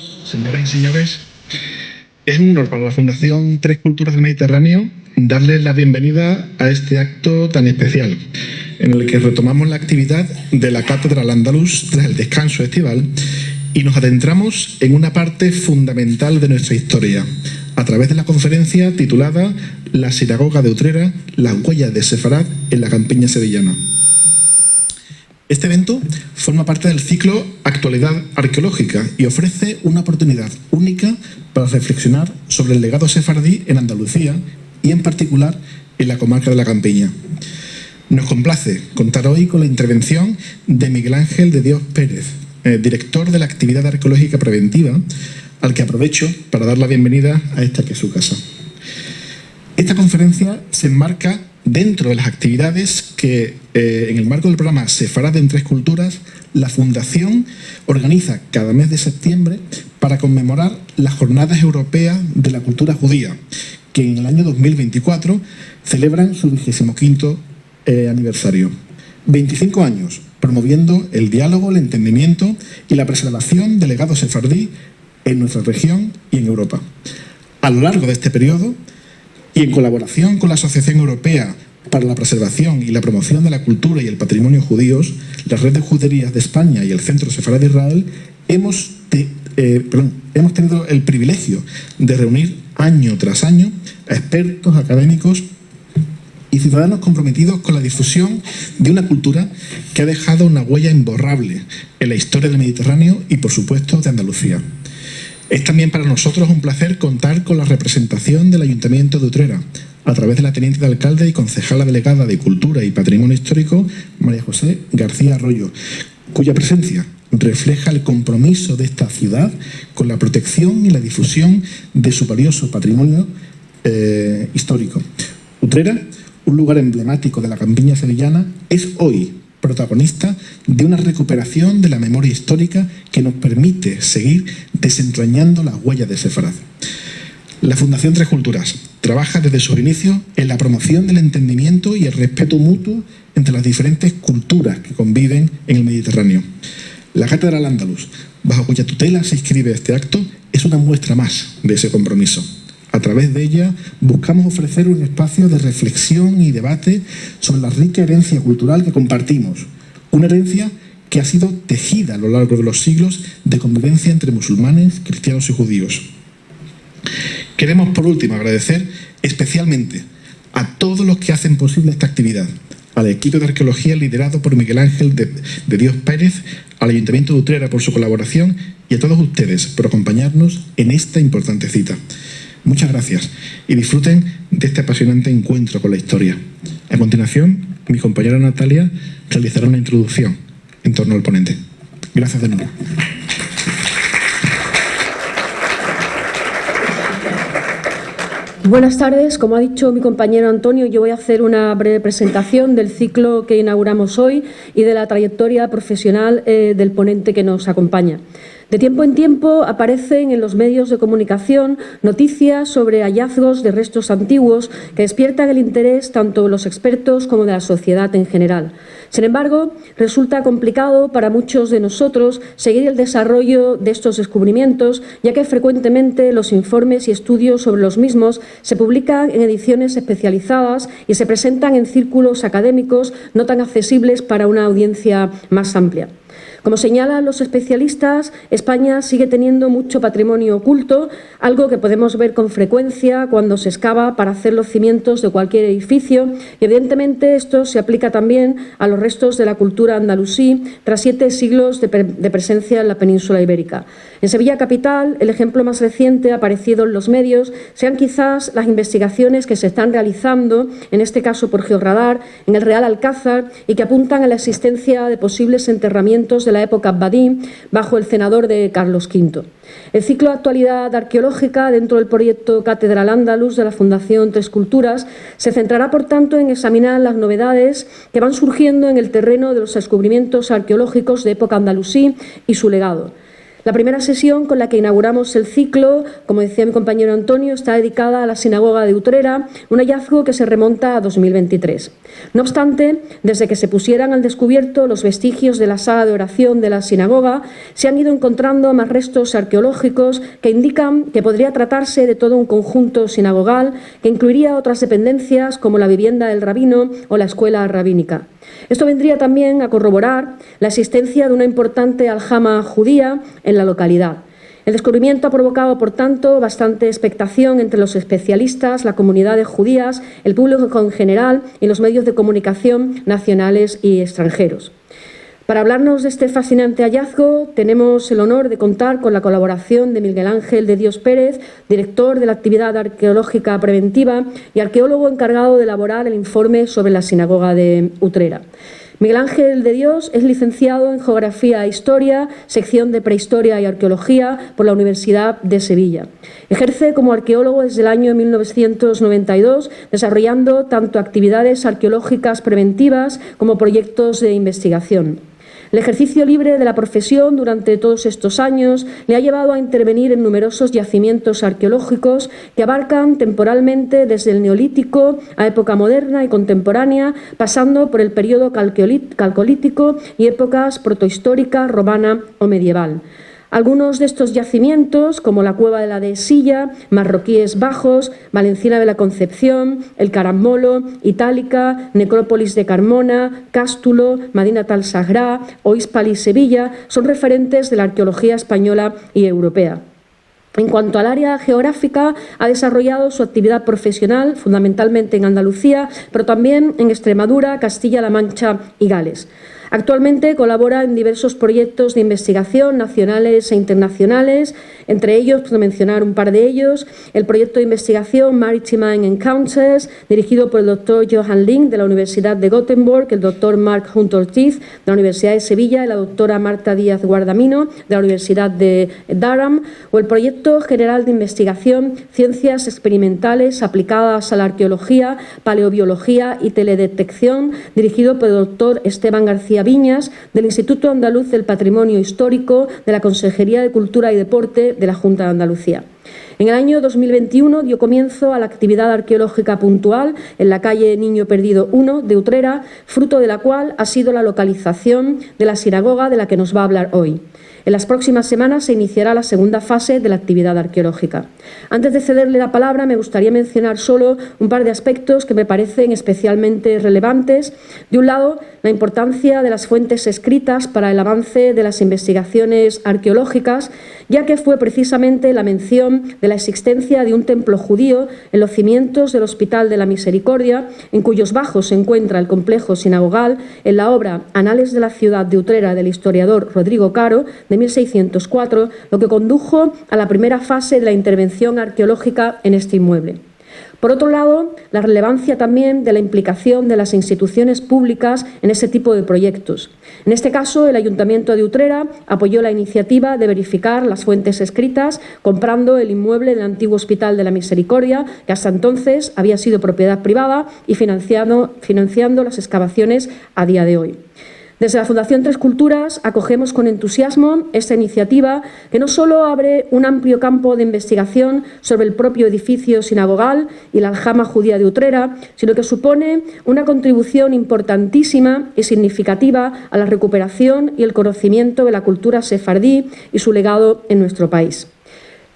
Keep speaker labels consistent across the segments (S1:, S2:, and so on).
S1: Señoras y señores, es un honor para la Fundación Tres Culturas del Mediterráneo darles la bienvenida a este acto tan especial, en el que retomamos la actividad de la Cátedra Al-Ándalus tras el descanso estival y nos adentramos en una parte fundamental de nuestra historia, a través de la conferencia titulada La Sinagoga de Utrera, las huellas de Sefarad en la campiña sevillana. Este evento forma parte del ciclo Actualidad Arqueológica y ofrece una oportunidad única para reflexionar sobre el legado sefardí en Andalucía y en particular en la comarca de la Campiña. Nos complace contar hoy con la intervención de Miguel Ángel de Dios Pérez, director de la Actividad Arqueológica Preventiva, al que aprovecho para dar la bienvenida a esta que es su casa. Esta conferencia se enmarca dentro de las actividades que, en el marco del programa Sefarad en Tres Culturas, la Fundación organiza cada mes de septiembre para conmemorar las Jornadas Europeas de la Cultura Judía, que en el año 2024 celebran su 25º aniversario. 25 años promoviendo el diálogo, el entendimiento y la preservación del legado sefardí en nuestra región y en Europa. A lo largo de este periodo, y en colaboración con la Asociación Europea para la Preservación y la Promoción de la Cultura y el Patrimonio Judíos, la Red de Juderías de España y el Centro Sefarad de Israel, hemos tenido el privilegio de reunir año tras año a expertos, académicos y ciudadanos comprometidos con la difusión de una cultura que ha dejado una huella imborrable en la historia del Mediterráneo y, por supuesto, de Andalucía. Es también para nosotros un placer contar con la representación del Ayuntamiento de Utrera, a través de la Teniente de Alcalde y Concejala Delegada de Cultura y Patrimonio Histórico, María José García Arroyo, cuya presencia refleja el compromiso de esta ciudad con la protección y la difusión de su valioso patrimonio histórico. Utrera, un lugar emblemático de la campiña sevillana, es hoy protagonista de una recuperación de la memoria histórica que nos permite seguir desentrañando las huellas de Sefarad. La Fundación Tres Culturas trabaja desde sus inicios en la promoción del entendimiento y el respeto mutuo entre las diferentes culturas que conviven en el Mediterráneo. La Cátedra Al-Ándalus, bajo cuya tutela se inscribe este acto, es una muestra más de ese compromiso. A través de ella buscamos ofrecer un espacio de reflexión y debate sobre la rica herencia cultural que compartimos, una herencia que ha sido tejida a lo largo de los siglos de convivencia entre musulmanes, cristianos y judíos. Queremos, por último, agradecer especialmente a todos los que hacen posible esta actividad, al equipo de arqueología liderado por Miguel Ángel de Dios Pérez, al Ayuntamiento de Utrera por su colaboración y a todos ustedes por acompañarnos en esta importante cita. Muchas gracias y disfruten de este apasionante encuentro con la historia. A continuación, mi compañera Natalia realizará una introducción en torno al ponente. Gracias de nuevo.
S2: Buenas tardes. Como ha dicho mi compañero Antonio, yo voy a hacer una breve presentación del ciclo que inauguramos hoy y de la trayectoria profesional del ponente que nos acompaña. De tiempo en tiempo aparecen en los medios de comunicación noticias sobre hallazgos de restos antiguos que despiertan el interés tanto de los expertos como de la sociedad en general. Sin embargo, resulta complicado para muchos de nosotros seguir el desarrollo de estos descubrimientos, ya que frecuentemente los informes y estudios sobre los mismos se publican en ediciones especializadas y se presentan en círculos académicos no tan accesibles para una audiencia más amplia. Como señalan los especialistas, España sigue teniendo mucho patrimonio oculto, algo que podemos ver con frecuencia cuando se excava para hacer los cimientos de cualquier edificio, y evidentemente esto se aplica también a los restos de la cultura andalusí tras 7 siglos de presencia en la península ibérica. En Sevilla capital, el ejemplo más reciente aparecido en los medios sean quizás las investigaciones que se están realizando, en este caso por Georradar, en el Real Alcázar, y que apuntan a la existencia de posibles enterramientos de la época Abbadí bajo el cenador de Carlos V. El ciclo Actualidad Arqueológica dentro del proyecto Cátedra Al-Ándalus de la Fundación Tres Culturas se centrará, por tanto, en examinar las novedades que van surgiendo en el terreno de los descubrimientos arqueológicos de época andalusí y su legado. La primera sesión con la que inauguramos el ciclo, como decía mi compañero Antonio, está dedicada a la sinagoga de Utrera, un hallazgo que se remonta a 2023. No obstante, desde que se pusieran al descubierto los vestigios de la sala de oración de la sinagoga, se han ido encontrando más restos arqueológicos que indican que podría tratarse de todo un conjunto sinagogal que incluiría otras dependencias como la vivienda del rabino o la escuela rabínica. Esto vendría también a corroborar la existencia de una importante aljama judía en la localidad. El descubrimiento ha provocado, por tanto, bastante expectación entre los especialistas, las comunidades judías, el público en general y los medios de comunicación nacionales y extranjeros. Para hablarnos de este fascinante hallazgo, tenemos el honor de contar con la colaboración de Miguel Ángel de Dios Pérez, director de la actividad arqueológica preventiva y arqueólogo encargado de elaborar el informe sobre la sinagoga de Utrera. Miguel Ángel de Dios es licenciado en Geografía e Historia, sección de Prehistoria y Arqueología por la Universidad de Sevilla. Ejerce como arqueólogo desde el año 1992, desarrollando tanto actividades arqueológicas preventivas como proyectos de investigación. El ejercicio libre de la profesión durante todos estos años le ha llevado a intervenir en numerosos yacimientos arqueológicos que abarcan temporalmente desde el Neolítico a época moderna y contemporánea, pasando por el periodo calcolítico y épocas protohistórica, romana o medieval. Algunos de estos yacimientos, como la Cueva de la Dehesilla, Marroquíes Bajos, Valenciana de la Concepción, el Carambolo, Itálica, Necrópolis de Carmona, Cástulo, Madinat al-Sagrá o Hispali Sevilla, son referentes de la arqueología española y europea. En cuanto al área geográfica, ha desarrollado su actividad profesional fundamentalmente en Andalucía, pero también en Extremadura, Castilla-La Mancha y Gales. Actualmente colabora en diversos proyectos de investigación nacionales e internacionales, entre ellos, puedo mencionar un par de ellos, el proyecto de investigación Maritime Encounters, dirigido por el doctor Johan Link de la Universidad de Gothenburg, el doctor Mark Hunt-Ortiz de la Universidad de Sevilla y la doctora Marta Díaz Guardamino de la Universidad de Durham, o el proyecto general de investigación Ciencias experimentales aplicadas a la arqueología, paleobiología y teledetección, dirigido por el doctor Esteban García Viñas del Instituto Andaluz del Patrimonio Histórico de la Consejería de Cultura y Deporte de la Junta de Andalucía. En el año 2021 dio comienzo a la actividad arqueológica puntual en la calle Niño Perdido 1 de Utrera, fruto de la cual ha sido la localización de la sinagoga de la que nos va a hablar hoy. En las próximas semanas se iniciará la segunda fase de la actividad arqueológica. Antes de cederle la palabra, me gustaría mencionar solo un par de aspectos que me parecen especialmente relevantes. De un lado, la importancia de las fuentes escritas para el avance de las investigaciones arqueológicas, ya que fue precisamente la mención de la existencia de un templo judío en los cimientos del Hospital de la Misericordia, en cuyos bajos se encuentra el complejo sinagogal, en la obra Anales de la ciudad de Utrera del historiador Rodrigo Caro, de 1604, lo que condujo a la primera fase de la intervención arqueológica en este inmueble. Por otro lado, la relevancia también de la implicación de las instituciones públicas en ese tipo de proyectos. En este caso, el Ayuntamiento de Utrera apoyó la iniciativa de verificar las fuentes escritas comprando el inmueble del antiguo Hospital de la Misericordia, que hasta entonces había sido propiedad privada, y financiando las excavaciones a día de hoy. Desde la Fundación Tres Culturas acogemos con entusiasmo esta iniciativa que no solo abre un amplio campo de investigación sobre el propio edificio sinagogal y la aljama judía de Utrera, sino que supone una contribución importantísima y significativa a la recuperación y el conocimiento de la cultura sefardí y su legado en nuestro país.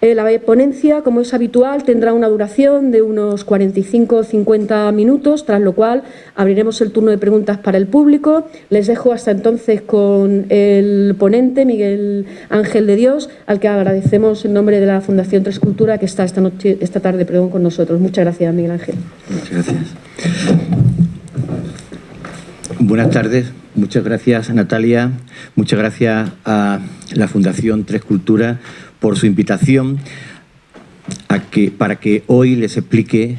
S2: La ponencia, como es habitual, tendrá una duración de unos 45 o 50 minutos, tras lo cual abriremos el turno de preguntas para el público. Les dejo hasta entonces con el ponente, Miguel Ángel de Dios, al que agradecemos en nombre de la Fundación Tres Culturas que está esta tarde con nosotros. Muchas gracias, Miguel Ángel.
S3: Muchas gracias. Buenas tardes. Muchas gracias, Natalia. Muchas gracias a la Fundación Tres Culturas por su invitación para que hoy les explique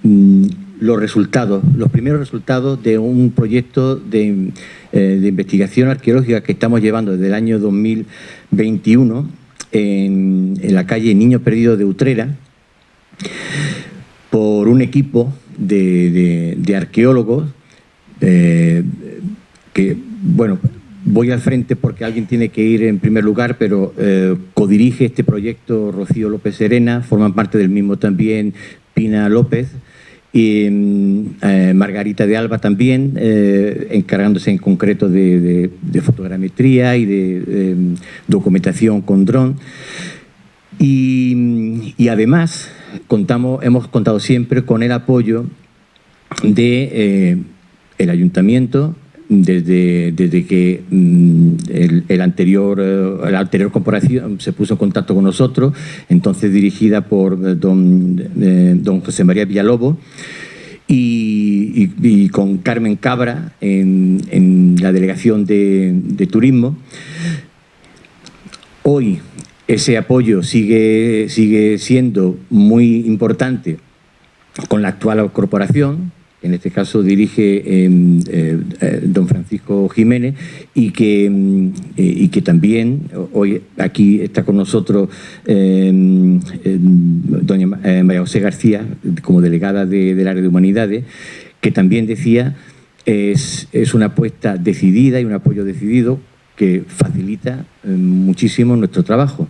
S3: los primeros resultados de un proyecto de investigación arqueológica que estamos llevando desde el año 2021 en la calle Niño Perdido de Utrera, por un equipo de arqueólogos que, bueno, Voy al frente porque alguien tiene que ir en primer lugar, pero codirige este proyecto Rocío López Serena, forman parte del mismo también Pina López y Margarita de Alba también, encargándose en concreto de fotogrametría y de documentación con dron. Y además hemos contado siempre con el apoyo de el ayuntamiento, desde que la anterior corporación se puso en contacto con nosotros, entonces dirigida por don José María Villalobos, y con Carmen Cabra en la delegación de turismo. Hoy ese apoyo sigue siendo muy importante con la actual corporación. En este caso dirige don Francisco Jiménez y que también hoy aquí está con nosotros doña María José García como delegada del área de humanidades, que también decía es una apuesta decidida y un apoyo decidido que facilita muchísimo nuestro trabajo.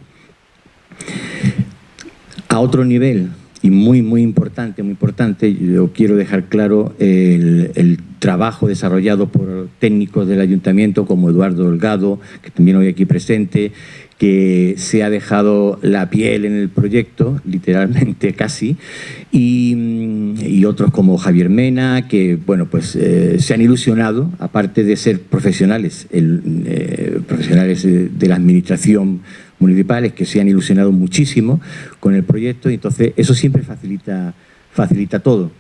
S3: A otro nivel, y muy importante, yo quiero dejar claro el trabajo desarrollado por técnicos del ayuntamiento como Eduardo Holgado, que también hoy aquí presente, que se ha dejado la piel en el proyecto, literalmente casi, y otros como Javier Mena, que bueno, pues se han ilusionado, aparte de ser profesionales, profesionales de la administración municipales, que se han ilusionado muchísimo con el proyecto, y entonces eso siempre facilita todo.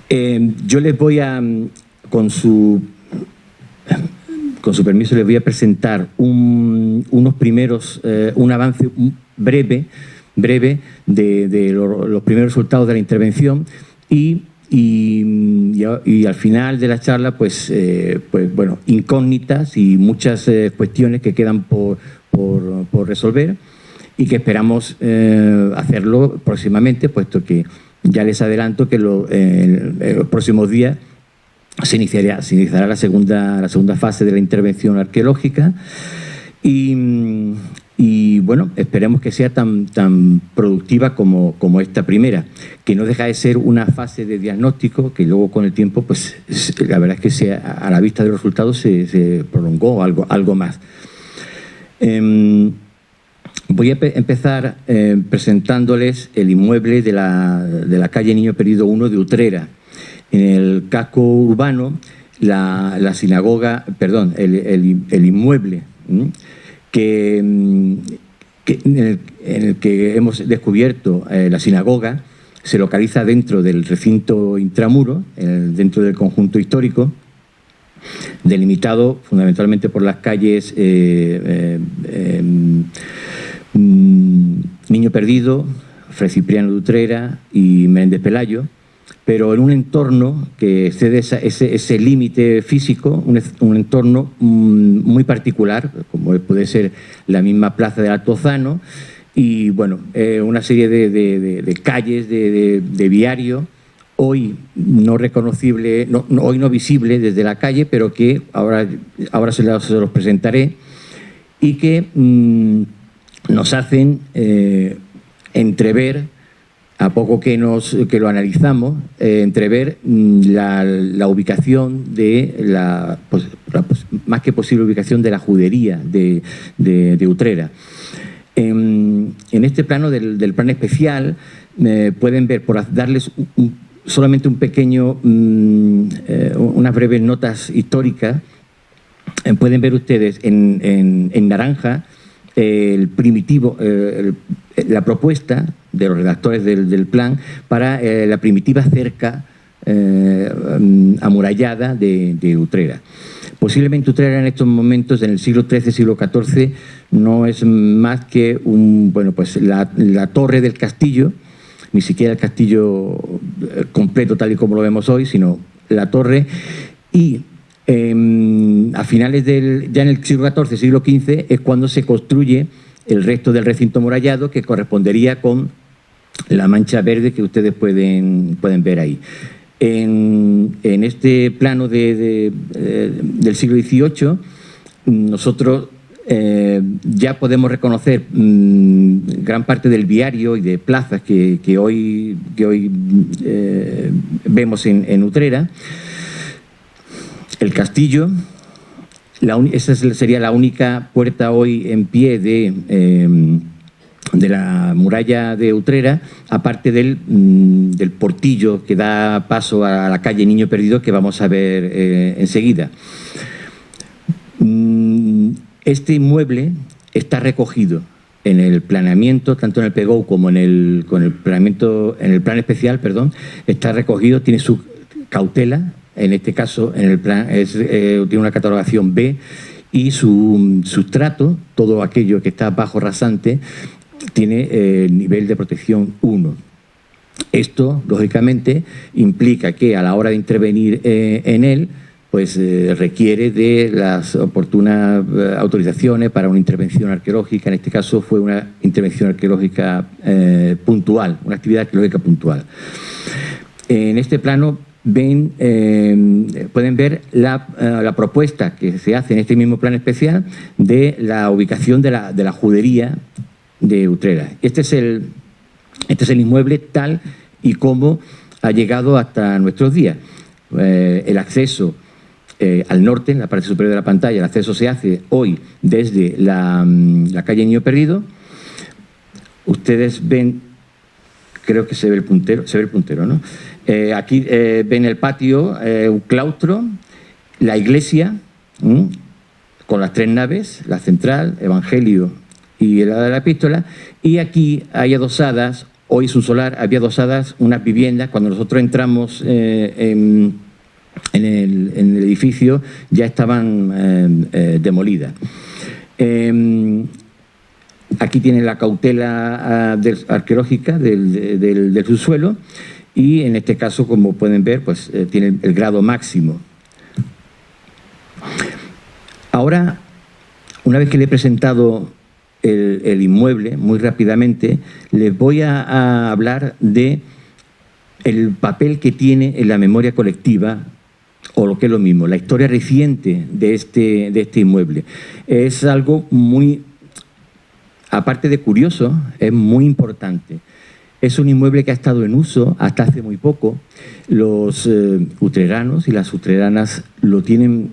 S3: Yo les voy a, con su permiso, les voy a presentar un avance breve de los primeros resultados de la intervención y al final de la charla, pues bueno, incógnitas y muchas cuestiones que quedan por resolver y que esperamos hacerlo próximamente, puesto que ya les adelanto que en los próximos días se iniciará la segunda fase de la intervención arqueológica y bueno, esperemos que sea tan productiva como esta primera, que no deja de ser una fase de diagnóstico que luego con el tiempo, pues la verdad es que a la vista de los resultados se prolongó algo más. Voy a empezar presentándoles el inmueble de la calle Niño Perdido 1 de Utrera. En el casco urbano, la sinagoga, perdón, el inmueble en el que hemos descubierto la sinagoga se localiza dentro del recinto intramuro, dentro del conjunto histórico, delimitado fundamentalmente por las calles Niño Perdido, Fray Cipriano de Utrera y Menéndez Pelayo, pero en un entorno que excede ese límite físico, un entorno muy particular, como puede ser la misma plaza del Altozano, y bueno, una serie de calles, de viario, hoy no reconocible, hoy no visible desde la calle, pero que ahora se los presentaré, y que nos hacen entrever, a poco que lo analizamos, entrever la ubicación más que posible ubicación de la judería de Utrera. En este plano del plan especial pueden ver, por darles solamente un pequeño, unas breves notas históricas, pueden ver ustedes en naranja la propuesta de los redactores del plan para la primitiva cerca amurallada de Utrera. Posiblemente Utrera en estos momentos, en el siglo XIII, siglo XIV, no es más que la torre del castillo, ni siquiera el castillo completo tal y como lo vemos hoy, sino la torre, y a finales ya en el siglo XIV, siglo XV, es cuando se construye el resto del recinto amurallado, que correspondería con la mancha verde que ustedes pueden ver ahí. En este plano del siglo XVIII nosotros ya podemos reconocer gran parte del viario y de plazas que hoy vemos en Utrera. El castillo, esa sería la única puerta hoy en pie de la muralla de Utrera, aparte del portillo que da paso a la calle Niño Perdido, que vamos a ver enseguida. Este inmueble está recogido en el planeamiento, tanto en el PGO como en el planeamiento, en el plan especial, perdón, está recogido, tiene su cautela, en este caso en el plan tiene una catalogación B, y su sustrato, todo aquello que está bajo rasante, tiene nivel de protección 1. Esto, lógicamente, implica que a la hora de intervenir en él, pues requiere de las oportunas autorizaciones para una intervención arqueológica. En este caso fue una intervención arqueológica puntual, una actividad arqueológica puntual. En este plano pueden ver la propuesta que se hace en este mismo plan especial de la ubicación de la judería de Utrera. Este es el inmueble tal y como ha llegado hasta nuestros días. El acceso al norte, en la parte superior de la pantalla, el acceso se hace hoy desde la calle Niño Perdido. Ustedes ven, creo que se ve el puntero, ¿no? Aquí ven el patio, un claustro, la iglesia, con las 3 naves, la central, Evangelio y la de la Epístola, y aquí hay adosadas, hoy es un solar, había adosadas unas viviendas. Cuando nosotros entramos en el edificio ya estaban demolidas. Aquí tiene la cautela arqueológica del subsuelo, y en este caso, como pueden ver, pues tiene el grado máximo. Ahora, una vez que le he presentado el inmueble, muy rápidamente, les voy a hablar de el papel que tiene en la memoria colectiva, o lo que es lo mismo, la historia reciente de este inmueble. Es algo muy, aparte de curioso, es muy importante. Es un inmueble que ha estado en uso hasta hace muy poco. Los utreranos y las utreranas lo tienen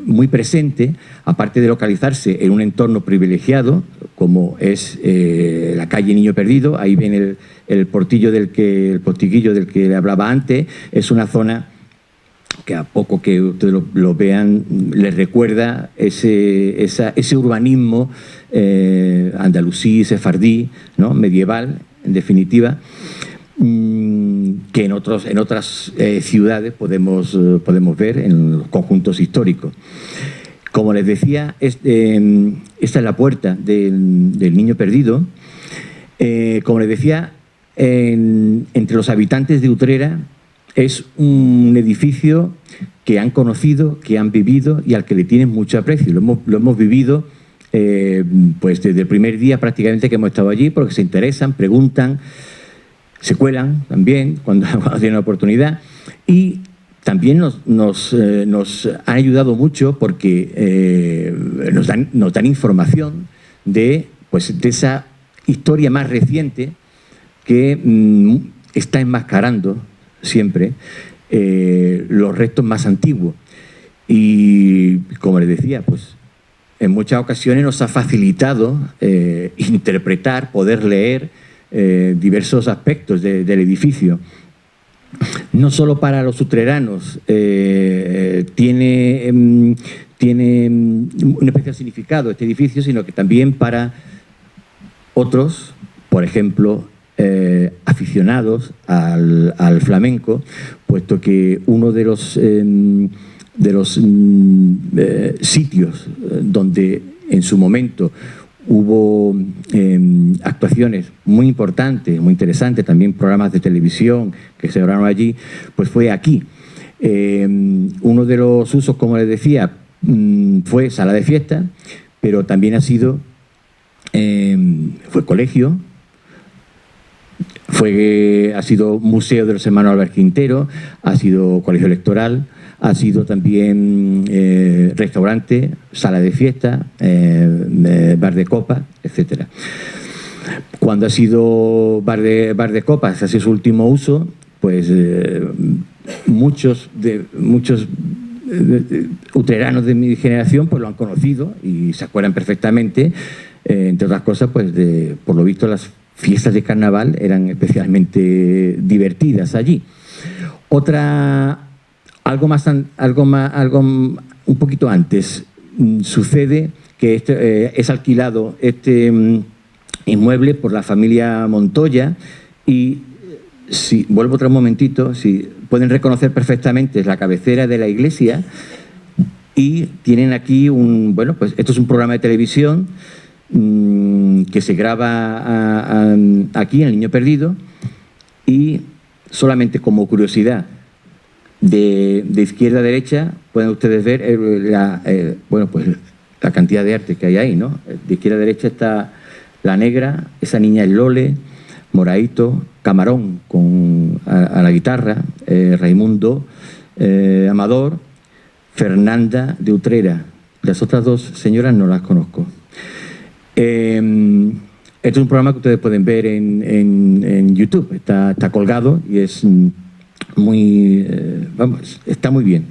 S3: muy presente, aparte de localizarse en un entorno privilegiado, como es la calle Niño Perdido. Ahí ven el portiguillo del que le hablaba antes. Es una zona que a poco que ustedes lo vean les recuerda ese urbanismo andalusí, sefardí, ¿no? Medieval, en definitiva, que en otras ciudades podemos ver en los conjuntos históricos. Como les decía, esta es la puerta del Niño Perdido. Como les decía, entre los habitantes de Utrera es un edificio que han conocido, que han vivido y al que le tienen mucho aprecio. Lo hemos vivido pues desde el primer día prácticamente que hemos estado allí, porque se interesan, preguntan, se cuelan también cuando tienen la oportunidad, y también nos han ayudado mucho porque nos dan información de esa historia más reciente que está enmascarando siempre los restos más antiguos. Y como les decía, pues en muchas ocasiones nos ha facilitado interpretar, poder leer diversos aspectos del edificio. No solo para los utreranos tiene un especial significado este edificio, sino que también para otros, por ejemplo, aficionados al flamenco, puesto que uno de los sitios donde en su momento hubo actuaciones muy importantes, muy interesantes, también programas de televisión que se grabaron allí, pues fue aquí. Uno de los usos, como les decía, fue sala de fiesta, pero también fue colegio, ha sido museo de los hermanos Albert Quintero, ha sido colegio electoral, ha sido también restaurante, sala de fiesta, bar de copas, etcétera. Cuando ha sido bar de copas, hace su último uso, pues muchos utreranos de mi generación pues lo han conocido y se acuerdan perfectamente, entre otras cosas, pues por lo visto las fiestas de carnaval eran especialmente divertidas allí. Algo un poquito antes, sucede que es alquilado este inmueble por la familia Montoya y, si vuelvo otro momentito, si pueden reconocer perfectamente la cabecera de la iglesia y tienen aquí bueno, pues esto es un programa de televisión que se graba aquí en El Niño Perdido, y solamente como curiosidad, de izquierda a derecha pueden ustedes ver bueno, pues la cantidad de arte que hay ahí, ¿no? De izquierda a derecha está la negra, esa niña es Lole, Moraito, Camarón a la guitarra, Raimundo Amador, Fernanda de Utrera. Las otras dos señoras no las conozco. Este es un programa que ustedes pueden ver en YouTube, está colgado y es muy, vamos, está muy bien.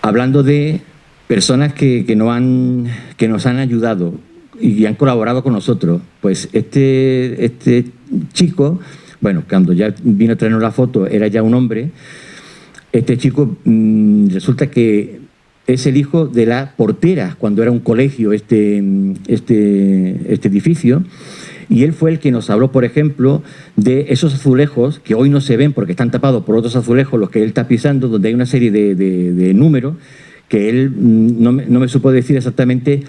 S3: Hablando de personas que nos han ayudado y han colaborado con nosotros, pues este chico, bueno, cuando ya vino a traernos la foto era ya un hombre. Este chico resulta que es el hijo de la portera cuando era un colegio este edificio, y él fue el que nos habló, por ejemplo, de esos azulejos que hoy no se ven porque están tapados por otros azulejos, los que él está pisando, donde hay una serie de números que él no me supo decir exactamente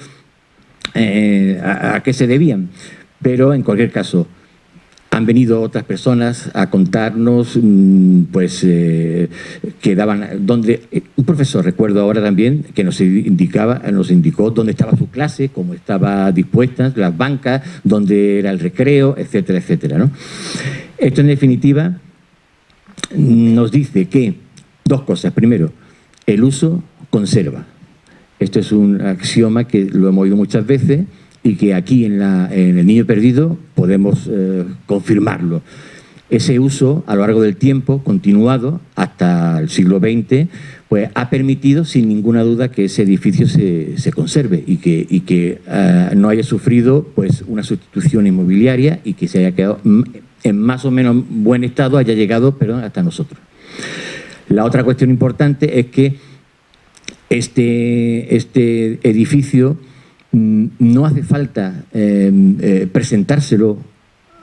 S3: a qué se debían, pero en cualquier caso han venido otras personas a contarnos, pues, que daban, un profesor, recuerdo ahora también, que nos indicó dónde estaba su clase, cómo estaba dispuesta, las bancas, dónde era el recreo, etcétera, etcétera, ¿no? Esto, en definitiva, nos dice que dos cosas. Primero, el uso conserva. Esto es un axioma que lo hemos oído muchas veces y que aquí en El Niño Perdido podemos confirmarlo. Ese uso, a lo largo del tiempo, continuado hasta el siglo XX, pues ha permitido sin ninguna duda que ese edificio se conserve y que no haya sufrido pues una sustitución inmobiliaria y que se haya quedado en más o menos buen estado, haya llegado, perdón, hasta nosotros. La otra cuestión importante es que este edificio no hace falta presentárselo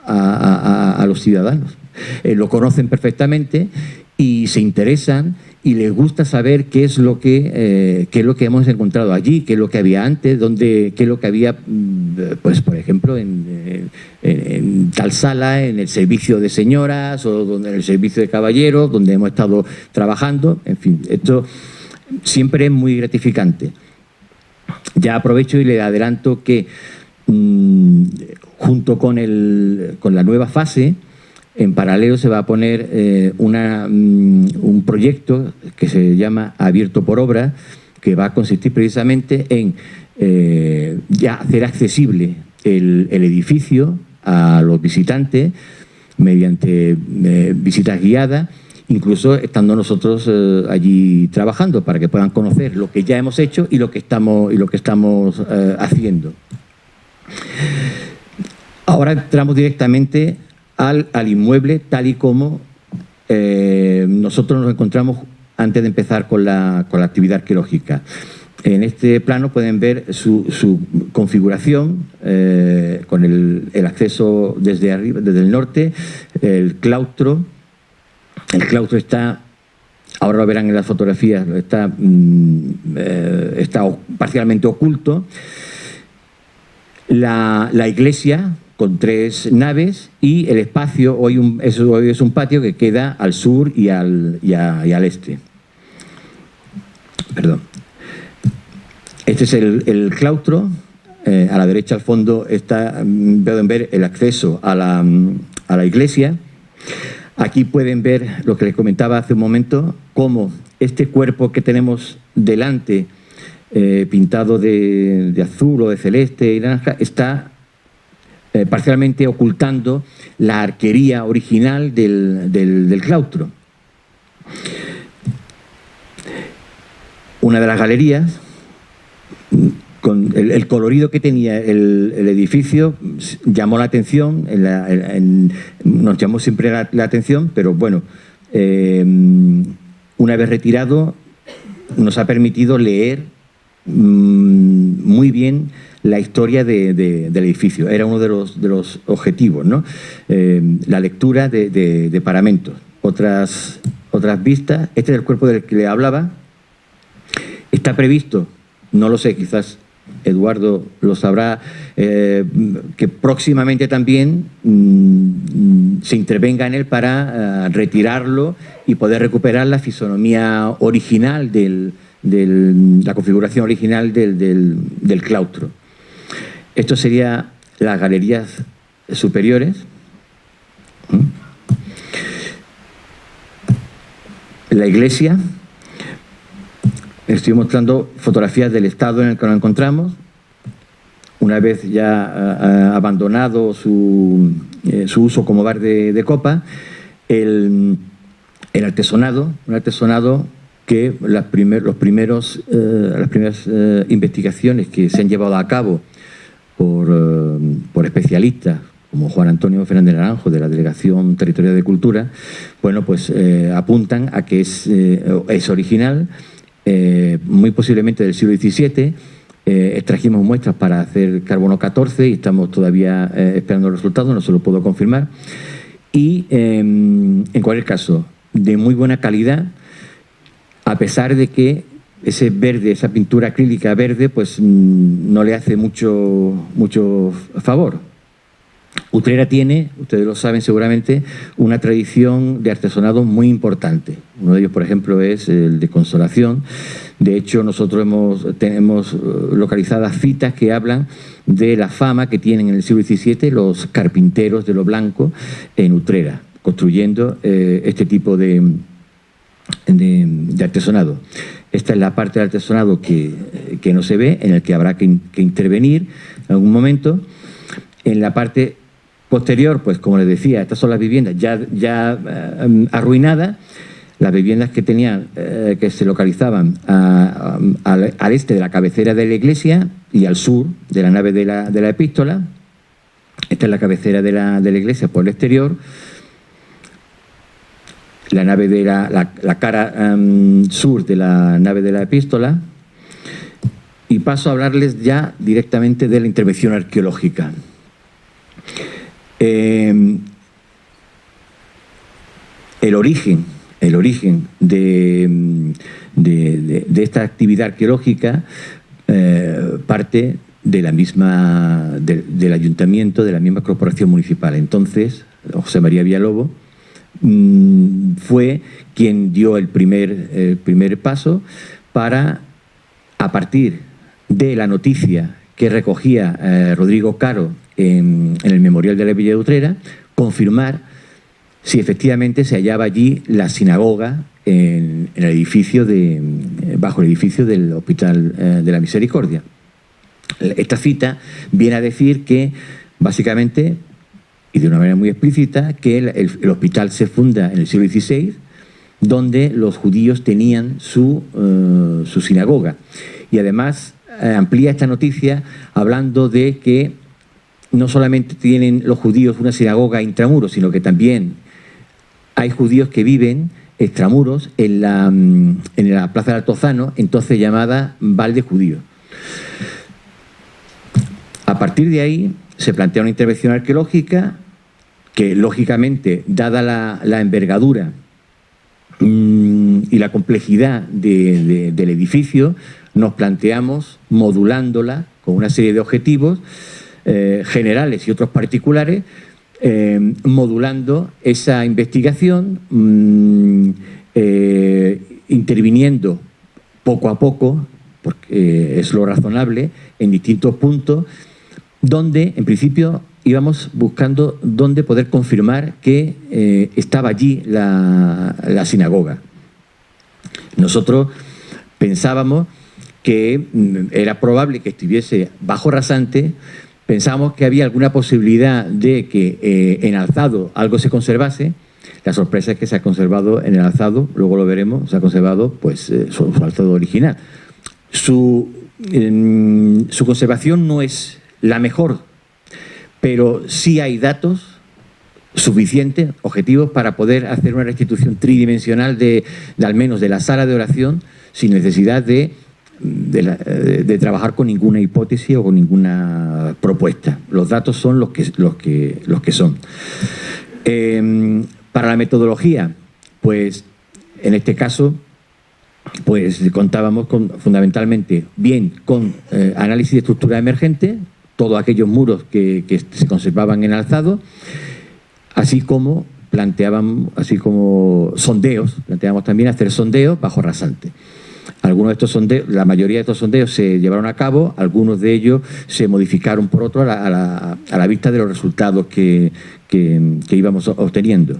S3: a los ciudadanos. Lo conocen perfectamente y se interesan y les gusta saber qué es lo que hemos encontrado allí, qué es lo que había antes, qué es lo que había, pues por ejemplo, en tal sala, en el servicio de señoras o en el servicio de caballeros, donde hemos estado trabajando. En fin, esto siempre es muy gratificante. Ya aprovecho y le adelanto que junto con la nueva fase, en paralelo se va a poner un proyecto que se llama Abierto por Obra, que va a consistir precisamente en ya hacer accesible el edificio a los visitantes mediante visitas guiadas, incluso estando nosotros allí trabajando, para que puedan conocer lo que ya hemos hecho y lo que estamos haciendo. Ahora entramos directamente al inmueble tal y como nosotros nos encontramos antes de empezar con la actividad arqueológica. En este plano pueden ver su configuración con el acceso desde arriba, desde el norte, el claustro. El claustro está, ahora lo verán en las fotografías, está parcialmente oculto. La iglesia con 3 naves y el espacio, hoy es un patio que queda al sur y al este. Perdón. Este es el claustro. A la derecha al fondo pueden ver el acceso a la iglesia. Aquí pueden ver lo que les comentaba hace un momento, cómo este cuerpo que tenemos delante, pintado de azul o de celeste y naranja, está parcialmente ocultando la arquería original del claustro. Una de las galerías, con el colorido que tenía el edificio, llamó la atención, nos llamó siempre la atención, pero bueno, una vez retirado, nos ha permitido leer muy bien la historia del edificio. Era uno de los objetivos, ¿no? La lectura de paramentos. Otras vistas. Este es el cuerpo del que le hablaba. Está previsto, no lo sé, quizás Eduardo lo sabrá, que próximamente también se intervenga en él para retirarlo y poder recuperar la fisonomía original la configuración original del claustro. Esto sería las galerías superiores. La iglesia. Estoy mostrando fotografías del estado en el que nos encontramos. Una vez ya abandonado su uso como bar de copa, el artesonado, un artesonado que las primeras investigaciones que se han llevado a cabo por especialistas como Juan Antonio Fernández Naranjo, de la Delegación Territorial de Cultura, bueno, pues apuntan a que es original, muy posiblemente del siglo XVII. Extrajimos muestras para hacer carbono 14 y estamos todavía esperando los resultados, no se lo puedo confirmar. Y en cualquier caso, de muy buena calidad, a pesar de que ese verde, esa pintura acrílica verde, pues no le hace mucho favor. Utrera tiene, ustedes lo saben seguramente, una tradición de artesonado muy importante. Uno de ellos, por ejemplo, es el de Consolación. De hecho, nosotros tenemos localizadas citas que hablan de la fama que tienen en el siglo XVII los carpinteros de lo blanco en Utrera, construyendo este tipo de artesonado. Esta es la parte del artesonado que no se ve, en el que habrá que intervenir en algún momento. En la parte posterior, pues como les decía, estas son las viviendas ya arruinadas, las viviendas que tenían, que se localizaban al este de la cabecera de la iglesia y al sur de la nave de la epístola. Esta es la cabecera de la iglesia por el exterior. La nave de la cara sur de la nave de la epístola. Y paso a hablarles ya directamente de la intervención arqueológica. El origen de esta actividad arqueológica parte de la misma del ayuntamiento, de la misma corporación municipal. Entonces, José María Villalobos fue quien dio el primer paso para, a partir de la noticia que recogía Rodrigo Caro en el memorial de la Villa de Utrera, confirmar si efectivamente se hallaba allí la sinagoga en el edificio bajo el edificio del Hospital de la Misericordia. Esta cita viene a decir que, básicamente, y de una manera muy explícita, que el hospital se funda en el siglo XVI, donde los judíos tenían su sinagoga. Y además amplía esta noticia hablando de que no solamente tienen los judíos una sinagoga intramuros, sino que también hay judíos que viven extramuros en la Plaza del Altozano, entonces llamada Val de Judíos. A partir de ahí se plantea una intervención arqueológica que, lógicamente, dada la envergadura y la complejidad del edificio, nos planteamos modulándola con una serie de objetivos generales y otros particulares, modulando esa investigación, interviniendo poco a poco, porque es lo razonable, en distintos puntos, donde, en principio, íbamos buscando dónde poder confirmar que estaba allí la sinagoga. Nosotros pensábamos que era probable que estuviese bajo rasante, pensábamos que había alguna posibilidad de que en alzado algo se conservase. La sorpresa es que se ha conservado en el alzado, luego lo veremos, se ha conservado pues su alzado original. Su conservación no es la mejor, pero sí hay datos suficientes, objetivos, para poder hacer una restitución tridimensional de al menos de la sala de oración, sin necesidad de trabajar con ninguna hipótesis o con ninguna propuesta. Los datos son los que son. Para la metodología, pues en este caso, pues contábamos fundamentalmente bien con análisis de estructura emergente, todos aquellos muros que se conservaban en alzado, así como sondeos, planteamos también hacer sondeos bajo rasante. Algunos de estos sondeos, la mayoría de estos sondeos se llevaron a cabo, algunos de ellos se modificaron por otro a la vista de los resultados que íbamos obteniendo.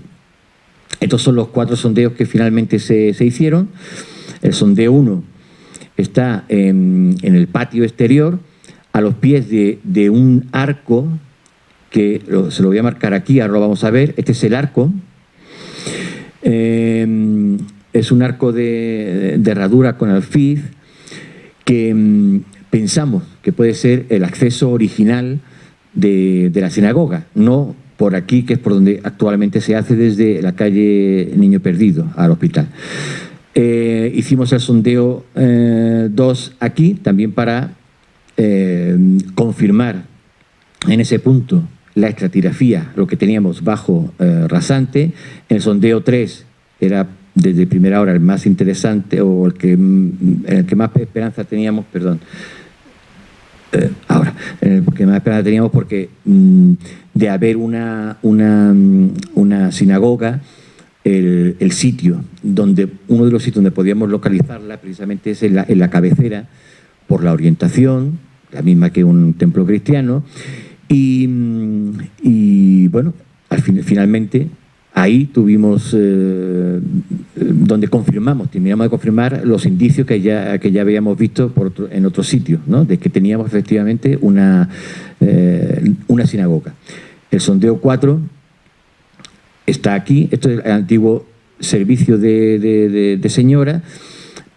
S3: Estos son los 4 sondeos que finalmente se hicieron. El sondeo 1 está en el patio exterior, a los pies de un arco, que se lo voy a marcar aquí, ahora lo vamos a ver. Este es el arco. Es un arco de herradura con alfiz que pensamos que puede ser el acceso original de la sinagoga, no por aquí, que es por donde actualmente se hace desde la calle Niño Perdido al hospital. Hicimos el sondeo 2 aquí, también para confirmar en ese punto la estratigrafía, lo que teníamos bajo rasante. En el sondeo 3 era desde primera hora el más interesante, o el que más esperanza teníamos, perdón. El que más esperanza teníamos porque de haber una sinagoga, el sitio donde, uno de los sitios donde podíamos localizarla precisamente es en la cabecera, por la orientación, la misma que un templo cristiano, y bueno, finalmente ahí tuvimos donde terminamos de confirmar los indicios que ya habíamos visto en otros sitios, ¿no? De que teníamos efectivamente una sinagoga. El sondeo 4 está aquí. Esto es el antiguo servicio de señora,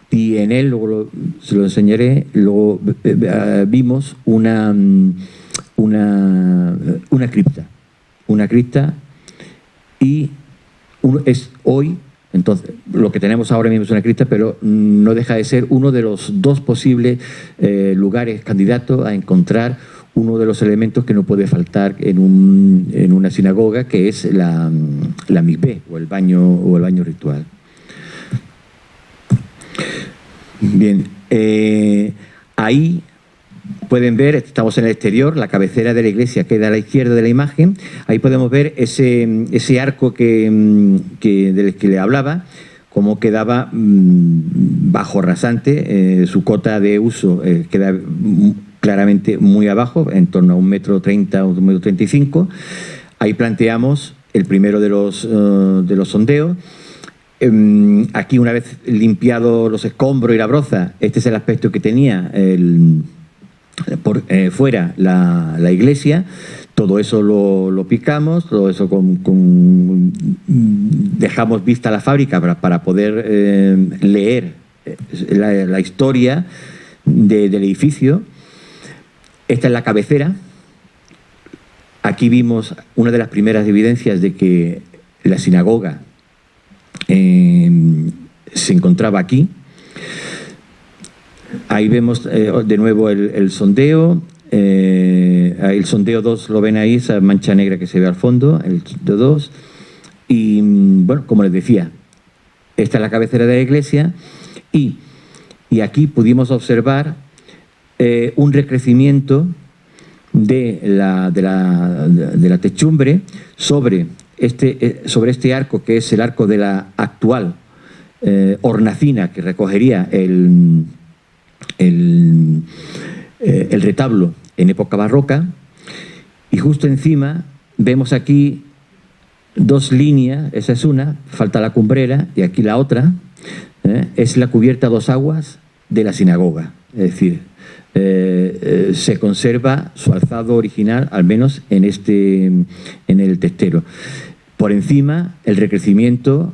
S3: y en él, luego se lo enseñaré, luego vimos una cripta, y es hoy, entonces, lo que tenemos ahora mismo es una cripta, pero no deja de ser uno de los 2 posibles lugares candidatos a encontrar uno de los elementos que no puede faltar en una sinagoga, que es la mikvé, o el baño ritual. Bien, ahí pueden ver, estamos en el exterior, la cabecera de la iglesia queda a la izquierda de la imagen. Ahí podemos ver ese arco del que le hablaba, cómo quedaba bajo rasante. Su cota de uso queda claramente muy abajo, en torno a 1,30 m o 1,35 m. Ahí planteamos el primero de los sondeos. Aquí, una vez limpiado los escombros y la broza, este es el aspecto que tenía por fuera la iglesia. Todo eso lo picamos, todo eso dejamos vista a la fábrica para poder leer la historia del edificio. Esta es la cabecera. Aquí vimos una de las primeras evidencias de que la sinagoga se encontraba aquí. Ahí vemos de nuevo el sondeo. El sondeo 2 lo ven ahí, esa mancha negra que se ve al fondo, el sondeo 2. Y bueno, como les decía, esta es la cabecera de la iglesia, y aquí pudimos observar un recrecimiento de la techumbre sobre este arco, que es el arco de la actual hornacina que recogería el retablo en época barroca. Y justo encima vemos aquí dos líneas, esa es una, falta la cumbrera, y aquí la otra, es la cubierta a dos aguas de la sinagoga. Es decir, se conserva su alzado original, al menos en el testero. Por encima, el recrecimiento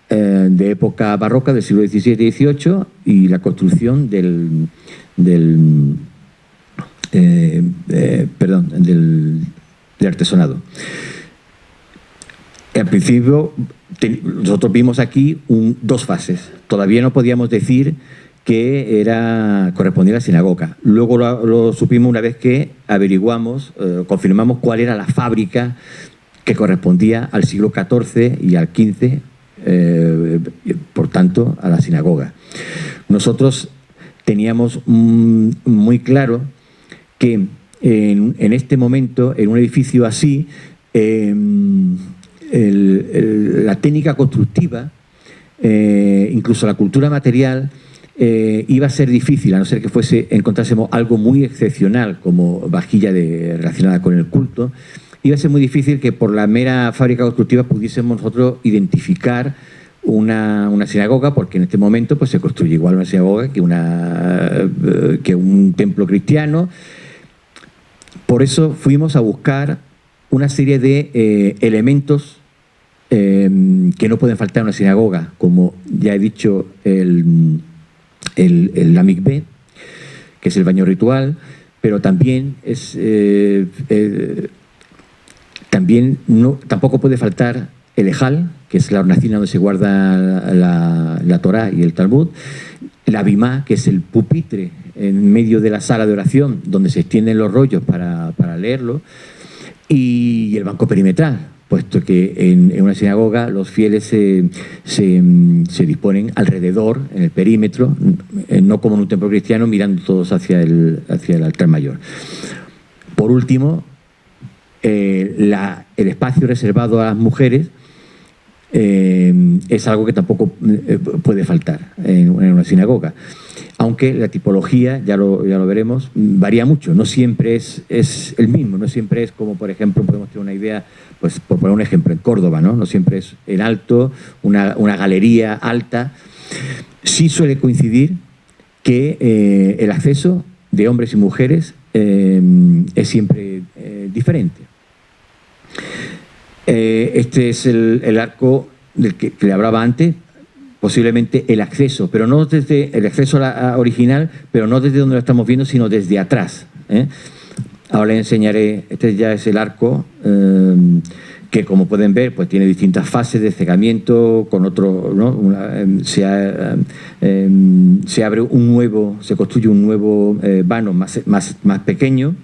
S3: de época barroca del siglo XVII y XVIII y la construcción del artesonado. Al principio nosotros vimos aquí dos fases. Todavía no podíamos decir que correspondía a la sinagoga. Luego lo supimos una vez que averiguamos, confirmamos cuál era la fábrica que correspondía al siglo XIV y al XV, por tanto, a la sinagoga. Nosotros teníamos muy claro que en este momento, en un edificio así, la técnica constructiva, incluso la cultura material, iba a ser difícil, a no ser que encontrásemos algo muy excepcional como vajilla relacionada con el culto. Iba a ser muy difícil que por la mera fábrica constructiva pudiésemos nosotros identificar una sinagoga, porque en este momento pues, se construye igual una sinagoga que un templo cristiano. Por eso fuimos a buscar una serie de elementos que no pueden faltar en una sinagoga, como ya he dicho, el mikvé, que es el baño ritual, pero también tampoco puede faltar el ejal, que es la hornacina donde se guarda la Torá y el Talmud, la bimá, que es el pupitre en medio de la sala de oración, donde se extienden los rollos para leerlo, y el banco perimetral, puesto que en una sinagoga los fieles se disponen alrededor, en el perímetro, no como en un templo cristiano, mirando todos hacia el altar mayor. Por último, el espacio reservado a las mujeres es algo que tampoco puede faltar en una sinagoga. Aunque la tipología, ya lo veremos, varía mucho. No siempre es el mismo, no siempre es como, por ejemplo, podemos tener una idea, pues por poner un ejemplo, en Córdoba, ¿no? No siempre es en alto, una galería alta. Sí suele coincidir que el acceso de hombres y mujeres es siempre diferente. Este es el arco del que le hablaba antes, posiblemente el acceso, pero no desde el acceso original, pero no desde donde lo estamos viendo, sino desde atrás. Ahora les enseñaré, este ya es el arco, que como pueden ver, pues tiene distintas fases de cegamiento, con otro, ¿no? Se abre se construye un nuevo vano más pequeño.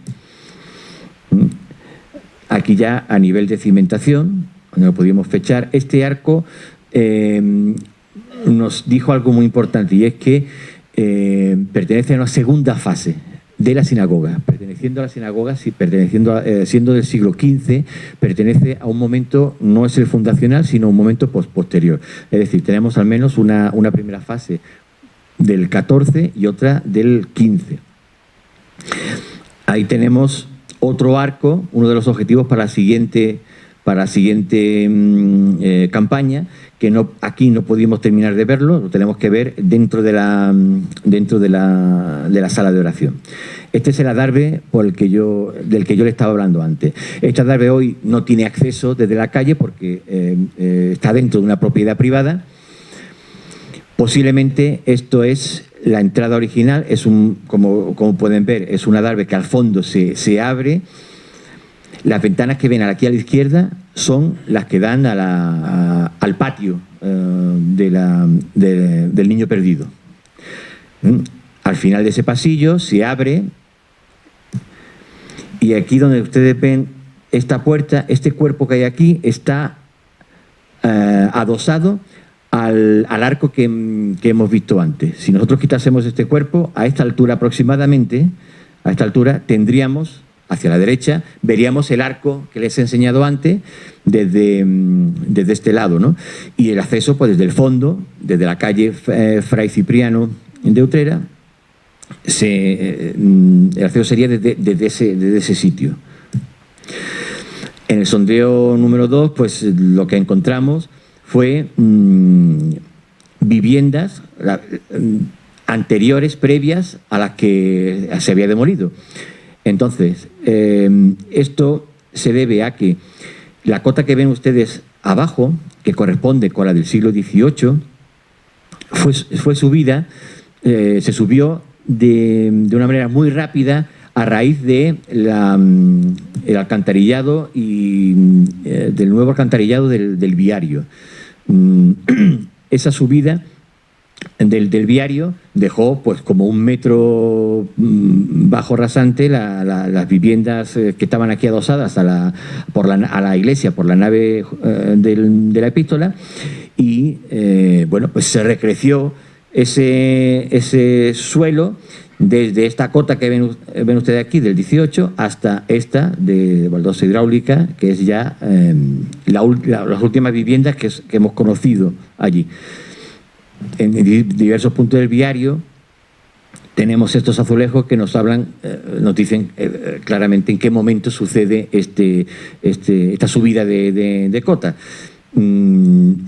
S3: Aquí ya a nivel de cimentación, donde lo podíamos fechar, este arco nos dijo algo muy importante, y es que pertenece a una segunda fase de la sinagoga. Perteneciendo a la sinagoga, siendo del siglo XV, pertenece a un momento, no es el fundacional, sino un momento posterior. Es decir, tenemos al menos una primera fase del XIV y otra del XV. Ahí tenemos otro arco, uno de los objetivos para la siguiente campaña, que aquí no pudimos terminar de verlo, lo tenemos que ver dentro de la sala de oración. Este es el adarve del que yo le estaba hablando antes. Este adarve hoy no tiene acceso desde la calle porque está dentro de una propiedad privada. Posiblemente esto es la entrada original, como pueden ver, es un adarve que al fondo se abre. Las ventanas que ven aquí a la izquierda son las que dan al patio del niño perdido. Al final de ese pasillo se abre, y aquí donde ustedes ven esta puerta, este cuerpo que hay aquí está adosado al arco que hemos visto antes. Si nosotros quitásemos este cuerpo, a esta altura aproximadamente, tendríamos, hacia la derecha, veríamos el arco que les he enseñado antes desde este lado, ¿no? Y el acceso, pues desde el fondo, desde la calle Fray Cipriano de Utrera, el acceso sería desde ese sitio. En el sondeo número 2, pues lo que encontramos fue viviendas anteriores, previas a las que se había demolido. Entonces, esto se debe a que la cota que ven ustedes abajo, que corresponde con la del siglo XVIII, fue subida, se subió de una manera muy rápida a raíz de el alcantarillado y del nuevo alcantarillado del viario. Esa subida del viario dejó pues como 1 metro bajo rasante las viviendas que estaban aquí adosadas a la iglesia por la nave de la epístola, y bueno, pues se recreció ese suelo desde esta cota que ven ustedes aquí del 18 hasta esta de baldosa hidráulica, que es ya las últimas viviendas que hemos conocido allí. En diversos puntos del viario tenemos estos azulejos que nos hablan, nos dicen claramente en qué momento sucede esta subida de cota. Como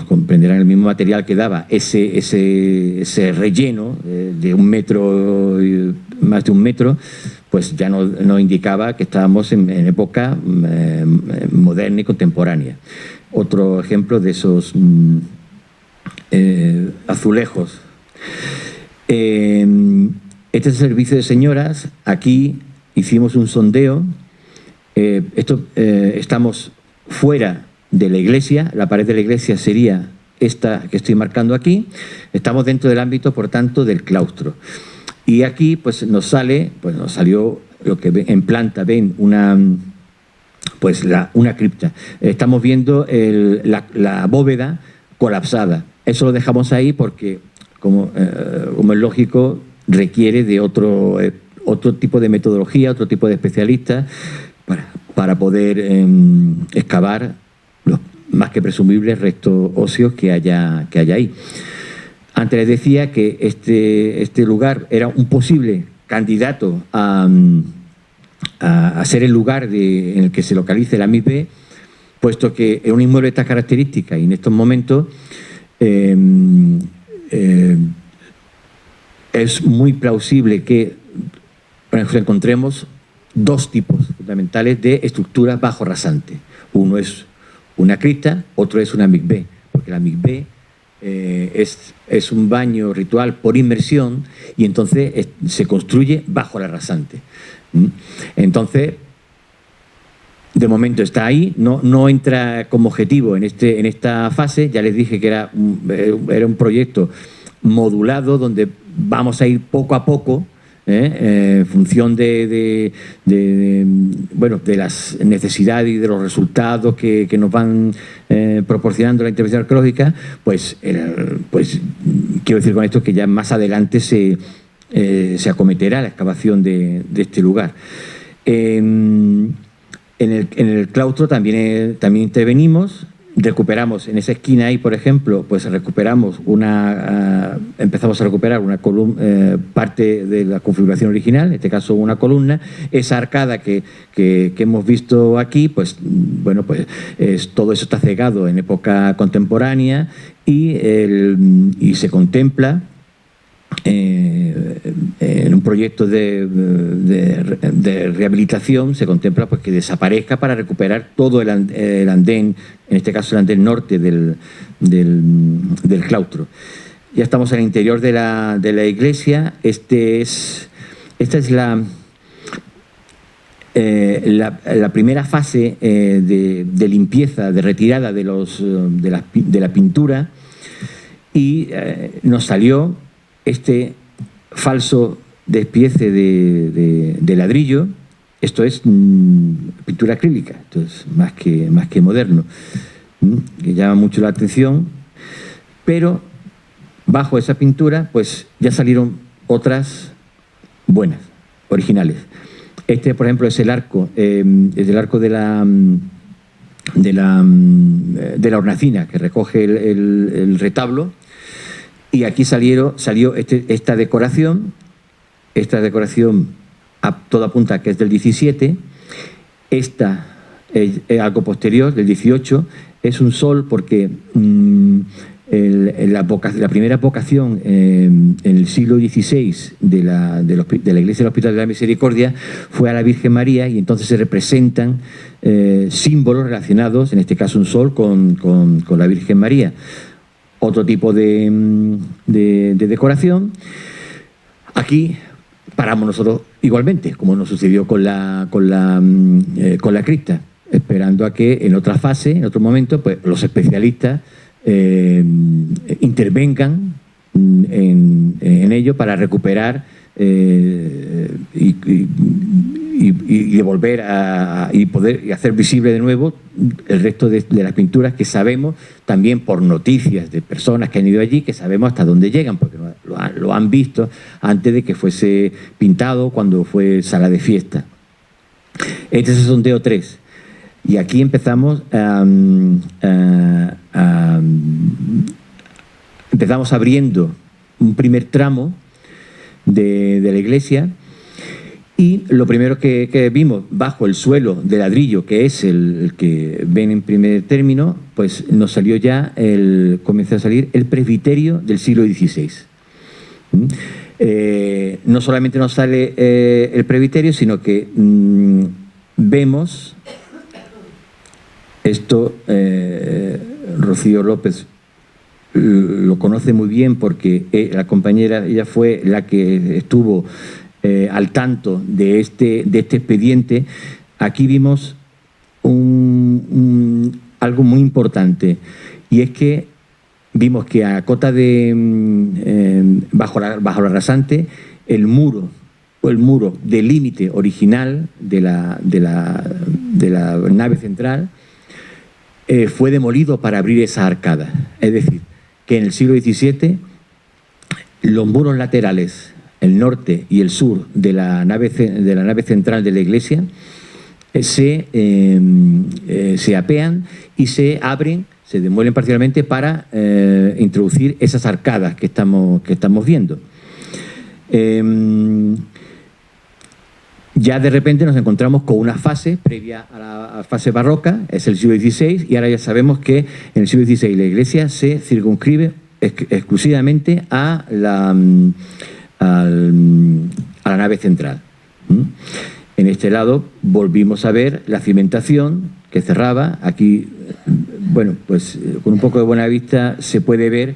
S3: comprenderán, el mismo material que daba ese relleno de 1 metro, más de 1 metro, pues ya no indicaba que estábamos en época moderna y contemporánea. Otro ejemplo de esos azulejos. Este es el servicio de señoras. Aquí hicimos un sondeo. Estamos fuera de la iglesia, la pared de la iglesia sería esta que estoy marcando aquí. Estamos dentro del ámbito, por tanto, del claustro. Y aquí pues nos salió lo que en planta ven una cripta. Estamos viendo la bóveda colapsada. Eso lo dejamos ahí porque, como es lógico, requiere de otro tipo de metodología, otro tipo de especialistas para poder excavar los más que presumibles restos óseos que haya ahí. Antes les decía que este lugar era un posible candidato a ser el lugar en el que se localice la MIP, puesto que es un inmueble de estas características y en estos momentos es muy plausible que encontremos 2 tipos fundamentales de estructuras bajo rasante. Uno es una cripta, otro es una MICB, porque la MICB es un baño ritual por inmersión y entonces se construye bajo la rasante. Entonces, de momento está ahí, no entra como objetivo en esta fase. Ya les dije que era un proyecto modulado donde vamos a ir poco a poco, en función de las necesidades y de los resultados que nos van proporcionando la intervención arqueológica, pues quiero decir con esto que ya más adelante se acometerá la excavación de este lugar. En el claustro también intervenimos. Recuperamos en esa esquina ahí, por ejemplo, pues empezamos a recuperar una columna, parte de la configuración original, en este caso una columna. Esa arcada que hemos visto aquí, pues bueno, pues todo eso está cegado en época contemporánea y se contempla en un proyecto de rehabilitación, se contempla pues que desaparezca para recuperar todo el andén, en este caso el andén norte del claustro. Ya estamos en el interior de la iglesia. Esta es la primera fase de limpieza, de retirada de la pintura, y nos salió este falso despiece de ladrillo. Esto es pintura acrílica, esto es más que moderno, que llama mucho la atención, pero bajo esa pintura pues ya salieron otras buenas, originales. Este, por ejemplo, es el arco, es el arco de la hornacina que recoge el retablo. Y aquí salió esta decoración. Esta decoración todo apunta que es del 17. Esta es algo posterior, del 18, es un sol porque la primera vocación en el siglo XVI de la Iglesia del Hospital de la Misericordia fue a la Virgen María, y entonces se representan símbolos relacionados, en este caso un sol, con la Virgen María. Otro tipo de decoración. Aquí paramos nosotros igualmente, como nos sucedió con la cripta, esperando a que en otra fase, en otro momento, pues los especialistas intervengan en ello para recuperar y devolver y poder hacer visible de nuevo el resto de las pinturas que sabemos, también por noticias de personas que han ido allí, que sabemos hasta dónde llegan, porque lo han visto antes de que fuese pintado, cuando fue sala de fiesta. Este es el sondeo 3. Y aquí empezamos empezamos abriendo un primer tramo de la iglesia, y lo primero que vimos bajo el suelo de ladrillo, que es el que ven en primer término, pues nos salió ya, comenzó a salir el presbiterio del siglo XVI. No solamente nos sale el presbiterio, sino que vemos esto. Rocío López lo conoce muy bien, porque la compañera, ella fue la que estuvo al tanto de este expediente. Aquí vimos algo muy importante, y es que vimos que a cota de bajo la rasante, el muro del límite original de la nave central fue demolido para abrir esa arcada. Es decir, que en el siglo XVII los muros laterales, el norte y el sur de la nave central de la iglesia, se apean y se abren, se demuelen parcialmente para introducir esas arcadas que estamos viendo. Ya de repente nos encontramos con una fase previa a la fase barroca, es el siglo XVI, y ahora ya sabemos que en el siglo XVI la iglesia se circunscribe exclusivamente a la nave central. En este lado volvimos a ver la cimentación que cerraba. Aquí, bueno, pues con un poco de buena vista se puede ver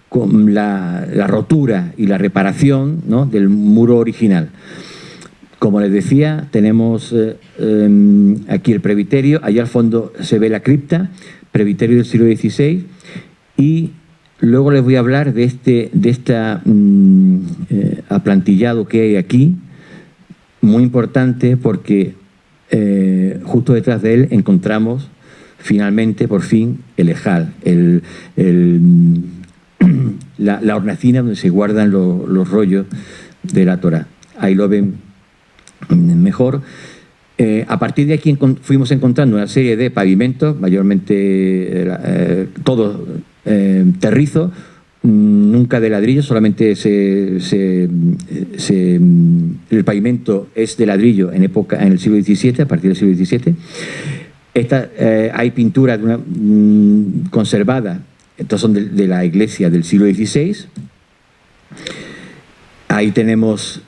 S3: con la rotura y la reparación, ¿no?, del muro original. Como les decía, tenemos aquí el presbiterio, allá al fondo se ve la cripta, presbiterio del siglo XVI, y luego les voy a hablar de este aplantillado que hay aquí, muy importante, porque justo detrás de él encontramos finalmente, por fin, el ejal, la hornacina donde se guardan los rollos de la Torá. Ahí lo ven mejor. A partir de aquí fuimos encontrando una serie de pavimentos, mayormente todos terrizo, nunca de ladrillo, solamente el pavimento es de ladrillo en el siglo XVII, a partir del siglo XVII. Hay pinturas conservadas, estos son de la iglesia del siglo XVI. Ahí tenemos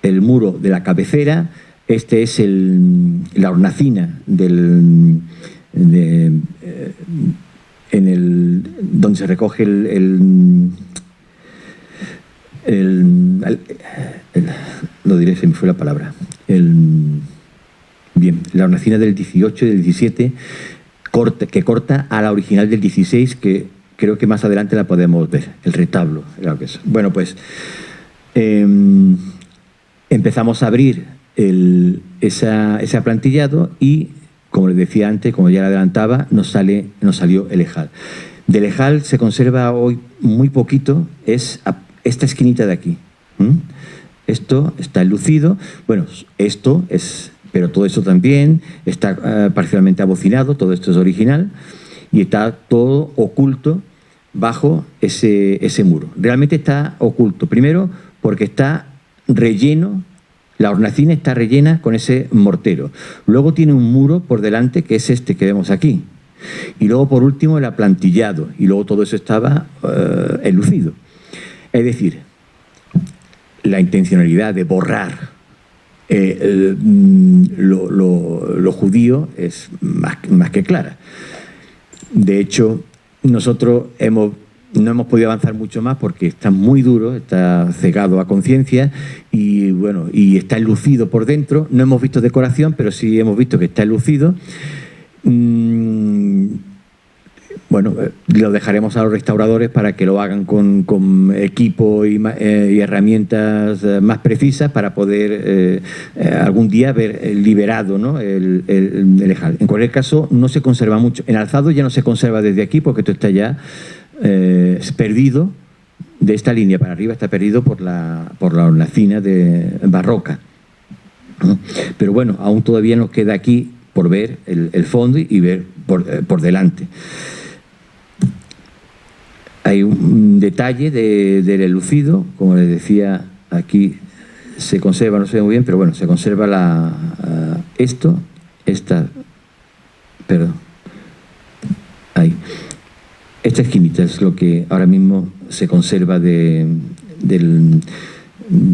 S3: el muro de la cabecera. Este es la hornacina donde se recoge lo diré, se me fue la palabra. Bien, la hornacina del 18 y del 17 que corta a la original del 16, que creo que más adelante la podemos ver, el retablo. Bueno, pues empezamos a abrir ese aplantillado, y, como les decía antes, como ya le adelantaba, nos salió el ejal. Del ejal se conserva hoy muy poquito, es esta esquinita de aquí. Esto está enlucido. Bueno, pero todo esto también está parcialmente abocinado, todo esto es original, y está todo oculto bajo ese muro. Realmente está oculto, primero porque está relleno La hornacina está rellena con ese mortero. Luego tiene un muro por delante, que es este que vemos aquí. Y luego, por último, el aplantillado. Y luego todo eso estaba enlucido. Es decir, la intencionalidad de borrar lo judío es más que clara. De hecho, nosotros no hemos podido avanzar mucho más porque está muy duro, está cegado a conciencia y bueno, y está enlucido por dentro. No hemos visto decoración, pero sí hemos visto que está enlucido. Bueno, lo dejaremos a los restauradores para que lo hagan con equipo y herramientas más precisas para poder algún día ver liberado, ¿no?, el lejal. En cualquier caso, no se conserva mucho. En alzado ya no se conserva desde aquí porque esto está ya perdido. De esta línea para arriba está perdido por la hornacina barroca. Pero bueno, aún todavía nos queda aquí por ver el fondo y ver por delante. Hay un detalle del enlucido, como les decía, aquí se conserva, no se ve muy bien, pero bueno, se conserva esta esquinita es lo que ahora mismo se conserva del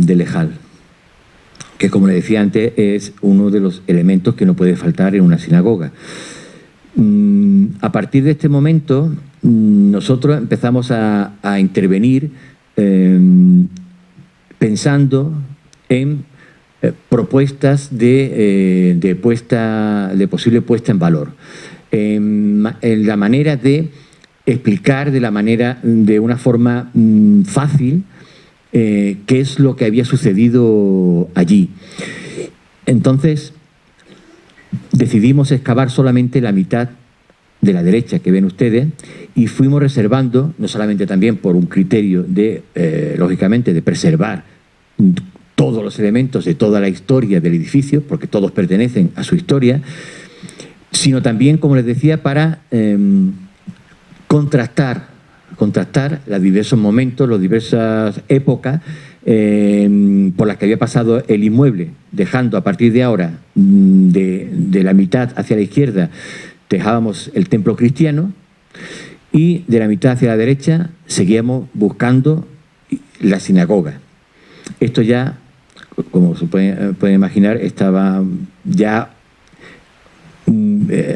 S3: lejal, que, como les decía antes, es uno de los elementos que no puede faltar en una sinagoga. A partir de este momento, nosotros empezamos a intervenir pensando en propuestas de posible puesta en valor, en la manera de explicar de una forma fácil qué es lo que había sucedido allí. Entonces decidimos excavar solamente la mitad de la derecha que ven ustedes y fuimos reservando, no solamente también por un criterio lógicamente, de preservar todos los elementos de toda la historia del edificio, porque todos pertenecen a su historia, sino también, como les decía, para contrastar los diversos momentos, las diversas épocas por las que había pasado el inmueble, dejando a partir de ahora, de la mitad hacia la izquierda, dejábamos el templo cristiano y de la mitad hacia la derecha seguíamos buscando la sinagoga. Esto ya, como se pueden imaginar, estaba ya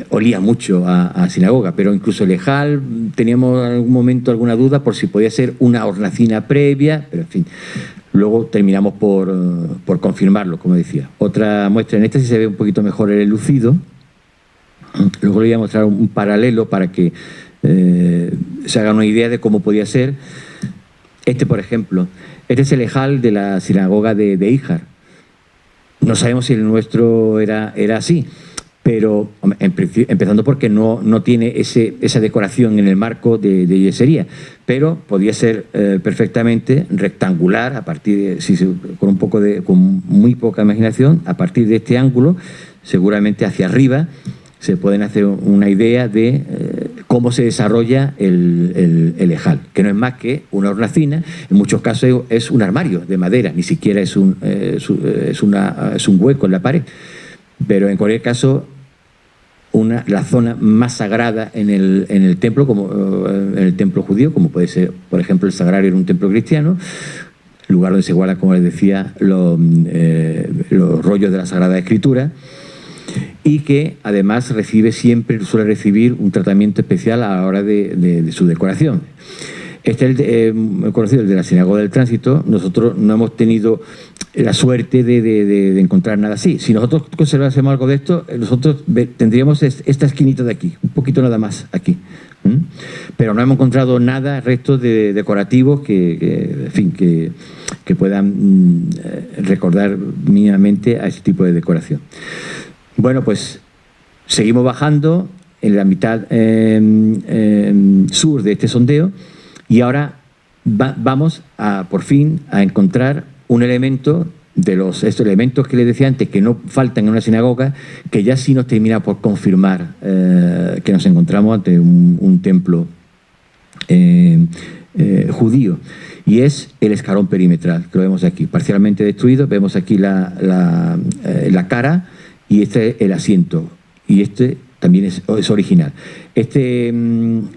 S3: olía mucho a sinagoga, pero incluso el lejal teníamos en algún momento alguna duda por si podía ser una hornacina previa, pero en fin, luego terminamos por confirmarlo, como decía. Otra muestra, en esta sí se ve un poquito mejor el enlucido. Luego le voy a mostrar un paralelo para que se hagan una idea de cómo podía ser. Por ejemplo, este es el lejal de la sinagoga de Íjar. No sabemos si el nuestro era así, pero empezando porque no tiene esa decoración en el marco de yesería, pero podía ser perfectamente rectangular a partir con muy poca imaginación, a partir de este ángulo, seguramente hacia arriba, se pueden hacer una idea de cómo se desarrolla el lejal, que no es más que una hornacina. En muchos casos es un armario de madera, ni siquiera es un hueco en la pared, pero en cualquier caso la zona más sagrada en el templo, como en el templo judío, como puede ser, por ejemplo, el sagrario en un templo cristiano, lugar donde se guardan, como les decía, los rollos de la Sagrada Escritura, y que además suele recibir un tratamiento especial a la hora de su decoración. Este es el de la Sinagoga del Tránsito. Nosotros no hemos tenido la suerte de encontrar nada así. Si nosotros conservásemos algo de esto, nosotros tendríamos esta esquinita de aquí, un poquito nada más aquí. Pero no hemos encontrado nada, restos decorativos que puedan recordar mínimamente a este tipo de decoración. Bueno, pues seguimos bajando en la mitad sur de este sondeo y ahora vamos por fin a encontrar un elemento de estos elementos que les decía antes que no faltan en una sinagoga, que ya sí nos termina por confirmar que nos encontramos ante un templo judío, y es el escalón perimetral, que lo vemos aquí, parcialmente destruido. Vemos aquí la cara, y este es el asiento, y este también es original. El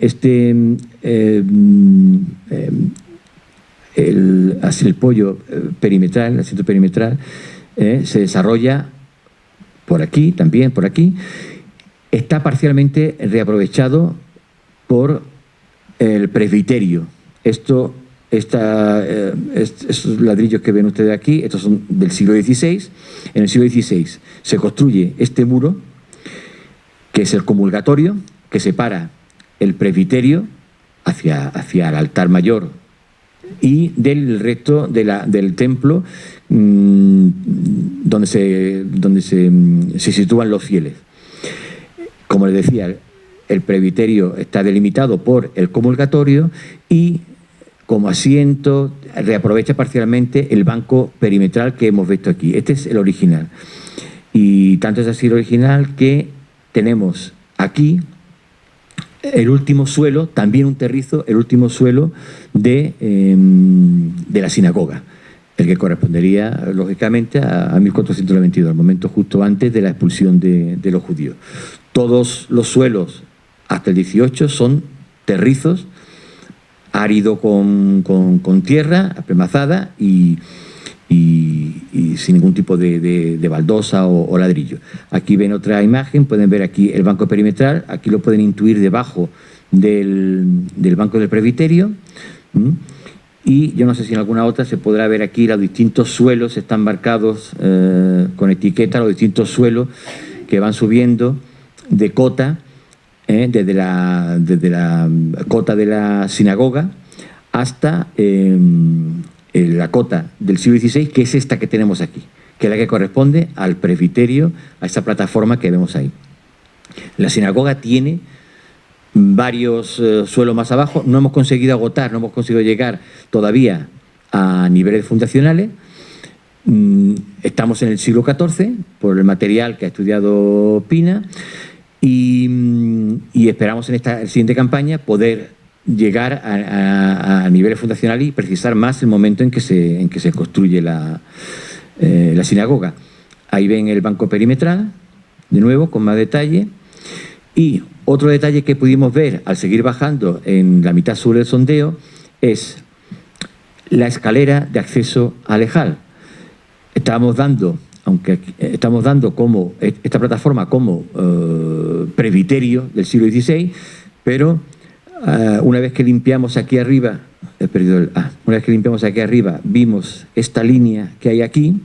S3: pollo perimetral, el asiento perimetral, se desarrolla por aquí, también por aquí. Está parcialmente reaprovechado por el presbiterio. Estos ladrillos que ven ustedes aquí, estos son del siglo XVI. En el siglo XVI se construye este muro, que es el comulgatorio, que separa el presbiterio hacia el altar mayor y del resto del templo, donde se sitúan los fieles. Como les decía, el presbiterio está delimitado por el comulgatorio, y como asiento reaprovecha parcialmente el banco perimetral que hemos visto aquí. Este es el original. Y tanto es así el original que tenemos aquí el último suelo, también un terrizo, el último suelo de la sinagoga, el que correspondería lógicamente a 1492, al momento justo antes de la expulsión de los judíos. Todos los suelos hasta el 18 son terrizos, árido con tierra apremazada y sin ningún tipo de baldosa o ladrillo. Aquí ven otra imagen, pueden ver aquí el banco perimetral, aquí lo pueden intuir debajo del banco del presbiterio. Y yo no sé si en alguna otra se podrá ver aquí los distintos suelos, están marcados con etiqueta, los distintos suelos que van subiendo de cota, desde la cota de la sinagoga hasta la cota del siglo XVI, que es esta que tenemos aquí, que es la que corresponde al presbiterio, a esa plataforma que vemos ahí. La sinagoga tiene varios suelos más abajo. No hemos conseguido agotar, no hemos conseguido llegar todavía a niveles fundacionales. Estamos en el siglo XIV, por el material que ha estudiado Pina, y esperamos en esta siguiente campaña poder llegar a niveles fundacionales y precisar más el momento en que se construye la sinagoga. Ahí ven el banco perimetral, de nuevo, con más detalle. Y otro detalle que pudimos ver al seguir bajando en la mitad sur del sondeo es la escalera de acceso al Ejal. Estamos dando como esta plataforma como presbiterio del siglo XVI, pero una vez que limpiamos aquí arriba, vimos esta línea que hay aquí,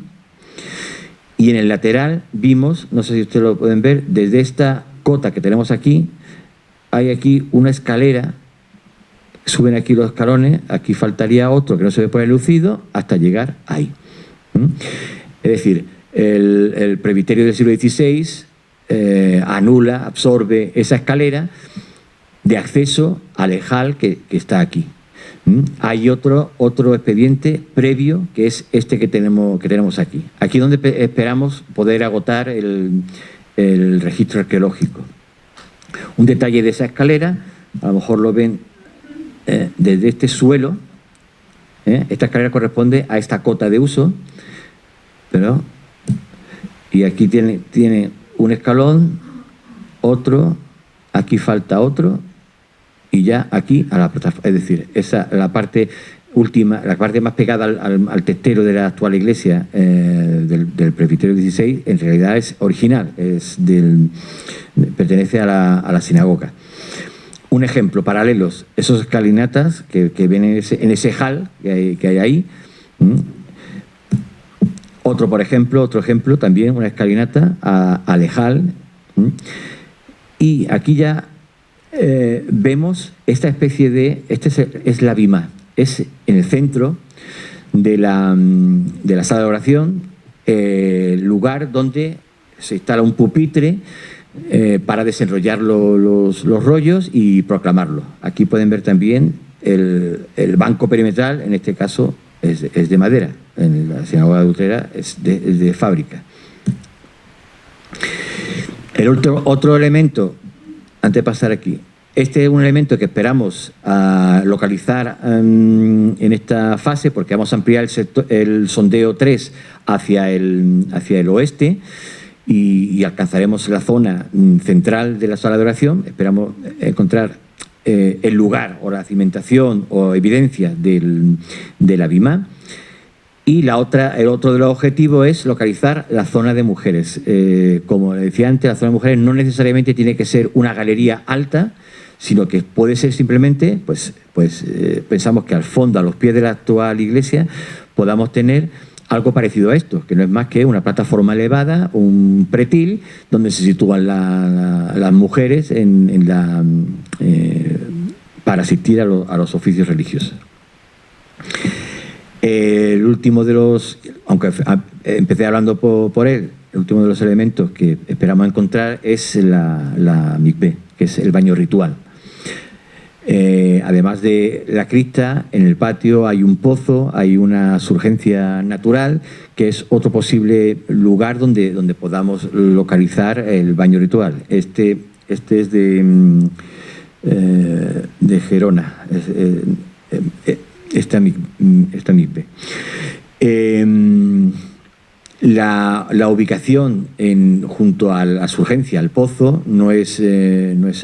S3: y en el lateral vimos, no sé si ustedes lo pueden ver, desde esta cota que tenemos aquí, hay aquí una escalera, suben aquí los escalones, aquí faltaría otro que no se ve por el lucido, hasta llegar ahí. Es decir, el presbiterio del siglo XVI anula, absorbe esa escalera de acceso al Ejal que está aquí. Hay otro expediente previo, que es este que tenemos aquí. Aquí donde esperamos poder agotar el registro arqueológico. Un detalle de esa escalera, a lo mejor lo ven desde este suelo. Esta escalera corresponde a esta cota de uso, y aquí tiene un escalón, otro, aquí falta otro, y ya aquí a la plataforma. Es decir, la parte última, la parte más pegada al testero de la actual iglesia del presbiterio 16, en realidad es original, pertenece a la sinagoga. Un ejemplo, paralelos, esos escalinatas que ven en ese hall que hay ahí. Otro ejemplo también, una escalinata al Ejal. Y aquí ya vemos esta especie de... es la bimá, es en el centro de la sala de oración, lugar donde se instala un pupitre para desenrollar los rollos y proclamarlo. Aquí pueden ver también el banco perimetral, en este caso es de madera, en la sinagoga de Utrera es de fábrica. El otro elemento, antes de pasar aquí, Este es un elemento que esperamos localizar en esta fase, porque vamos a ampliar el sondeo 3 hacia el oeste y alcanzaremos la zona central de la sala de oración. Esperamos encontrar el lugar o la cimentación o evidencia de la Bimá. Y el otro de los objetivos es localizar la zona de mujeres. Como decía antes, la zona de mujeres no necesariamente tiene que ser una galería alta, sino que puede ser simplemente, pensamos que al fondo, a los pies de la actual iglesia, podamos tener algo parecido a esto, que no es más que una plataforma elevada, un pretil, donde se sitúan las mujeres para asistir a los oficios religiosos. El último de los, aunque empecé hablando por él, el último de los elementos que esperamos encontrar es la mikvé, que es el baño ritual. Además de la cripta, en el patio hay un pozo, hay una surgencia natural, que es otro posible lugar donde podamos localizar el baño ritual. Este es de Gerona, esta mikvé. La ubicación junto a la surgencia, al pozo, no es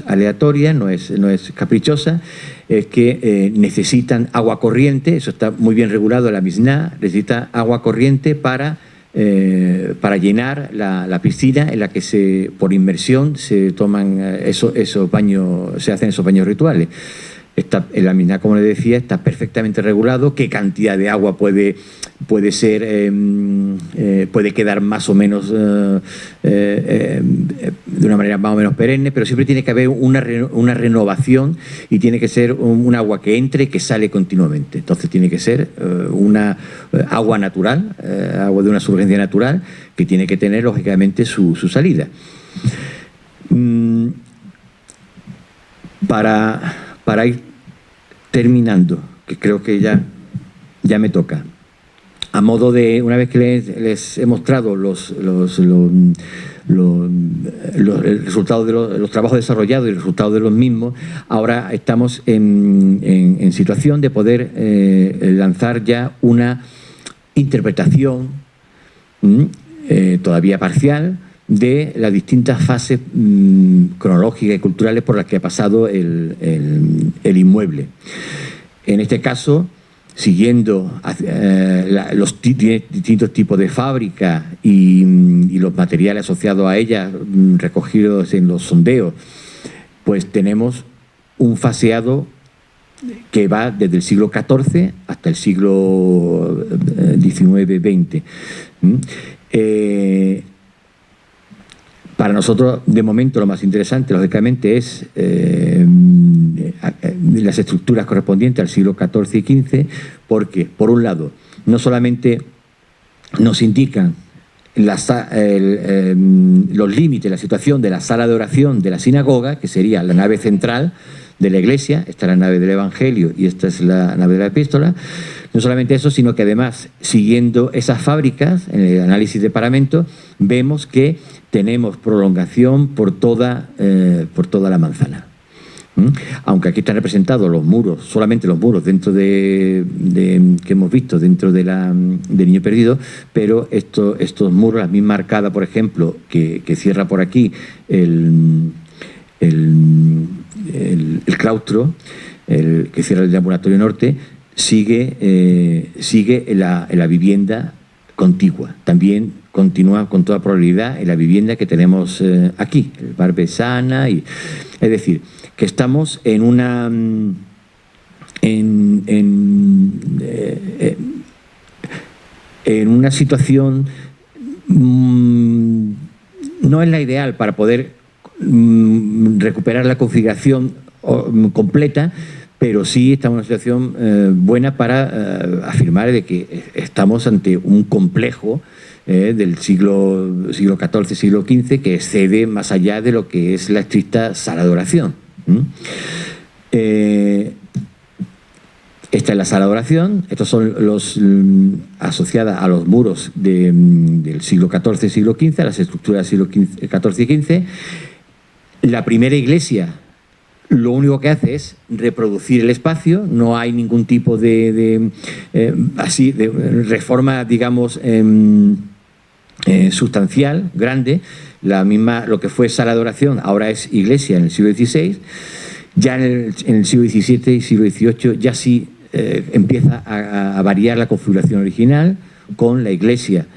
S3: aleatoria, no es caprichosa, es que necesitan agua corriente, eso está muy bien regulado en la Misná, necesita agua corriente para llenar la piscina en la que por inmersión se toman esos baños, se hacen esos baños rituales. En la Misná, como le decía, está perfectamente regulado qué cantidad de agua puede quedar más o menos de una manera más o menos perenne, pero siempre tiene que haber una renovación y tiene que ser un agua que entre y que sale continuamente. Entonces tiene que ser una agua natural, agua de una surgencia natural, que tiene que tener lógicamente su salida. Para ir terminando, que creo que ya me toca, a modo de, una vez que les he mostrado los resultados de los trabajos desarrollados y los resultados de los mismos, ahora estamos en situación de poder lanzar ya una interpretación todavía parcial de las distintas fases cronológicas y culturales por las que ha pasado el inmueble. En este caso, siguiendo los distintos tipos de fábricas y los materiales asociados a ellas recogidos en los sondeos, pues tenemos un faseado que va desde el siglo XIV hasta el siglo XIX-XX. Para nosotros, de momento, lo más interesante, lógicamente, es las estructuras correspondientes al siglo XIV y XV, porque, por un lado, no solamente nos indican los límites, la situación de la sala de oración de la sinagoga, que sería la nave central de la iglesia, esta es la nave del Evangelio y esta es la nave de la Epístola. No solamente eso, sino que además, siguiendo esas fábricas, en el análisis de paramento, vemos que tenemos prolongación por toda la manzana. Aunque aquí están representados los muros, solamente los muros dentro que hemos visto dentro del Niño Perdido, pero estos muros, la misma arcada, por ejemplo, que cierra por aquí el claustro, que cierra el ambulatorio norte, sigue en la vivienda contigua. También continúa con toda probabilidad en la vivienda que tenemos aquí, el Barbesana. Es decir, que estamos en una situación no es la ideal para poder recuperar la configuración completa, pero sí estamos en una situación buena para afirmar de que estamos ante un complejo del siglo XIV, siglo XV, que excede más allá de lo que es la estricta sala de oración. Esta es la sala de oración, estos son asociadas a los muros del siglo XIV, siglo XV, a las estructuras del siglo XIV y XV. La primera iglesia lo único que hace es reproducir el espacio, no hay ningún tipo de reforma, digamos, sustancial, grande. La misma, lo que fue sala de oración ahora es iglesia en el siglo XVI. Ya en el siglo XVII y siglo XVIII ya sí empieza a variar la configuración original, con la iglesia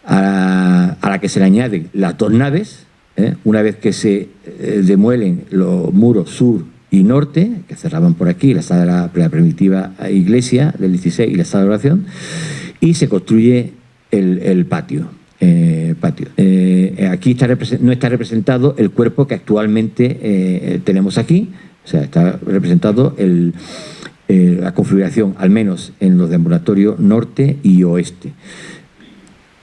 S3: a la que se le añaden las dos naves, una vez que se demuelen los muros sur y norte, que cerraban por aquí la primitiva iglesia del XVI y la sala de oración, y se construye el patio. Aquí no está representado el cuerpo que actualmente tenemos aquí, o sea, está representado la configuración, al menos en los deambulatorios norte y oeste.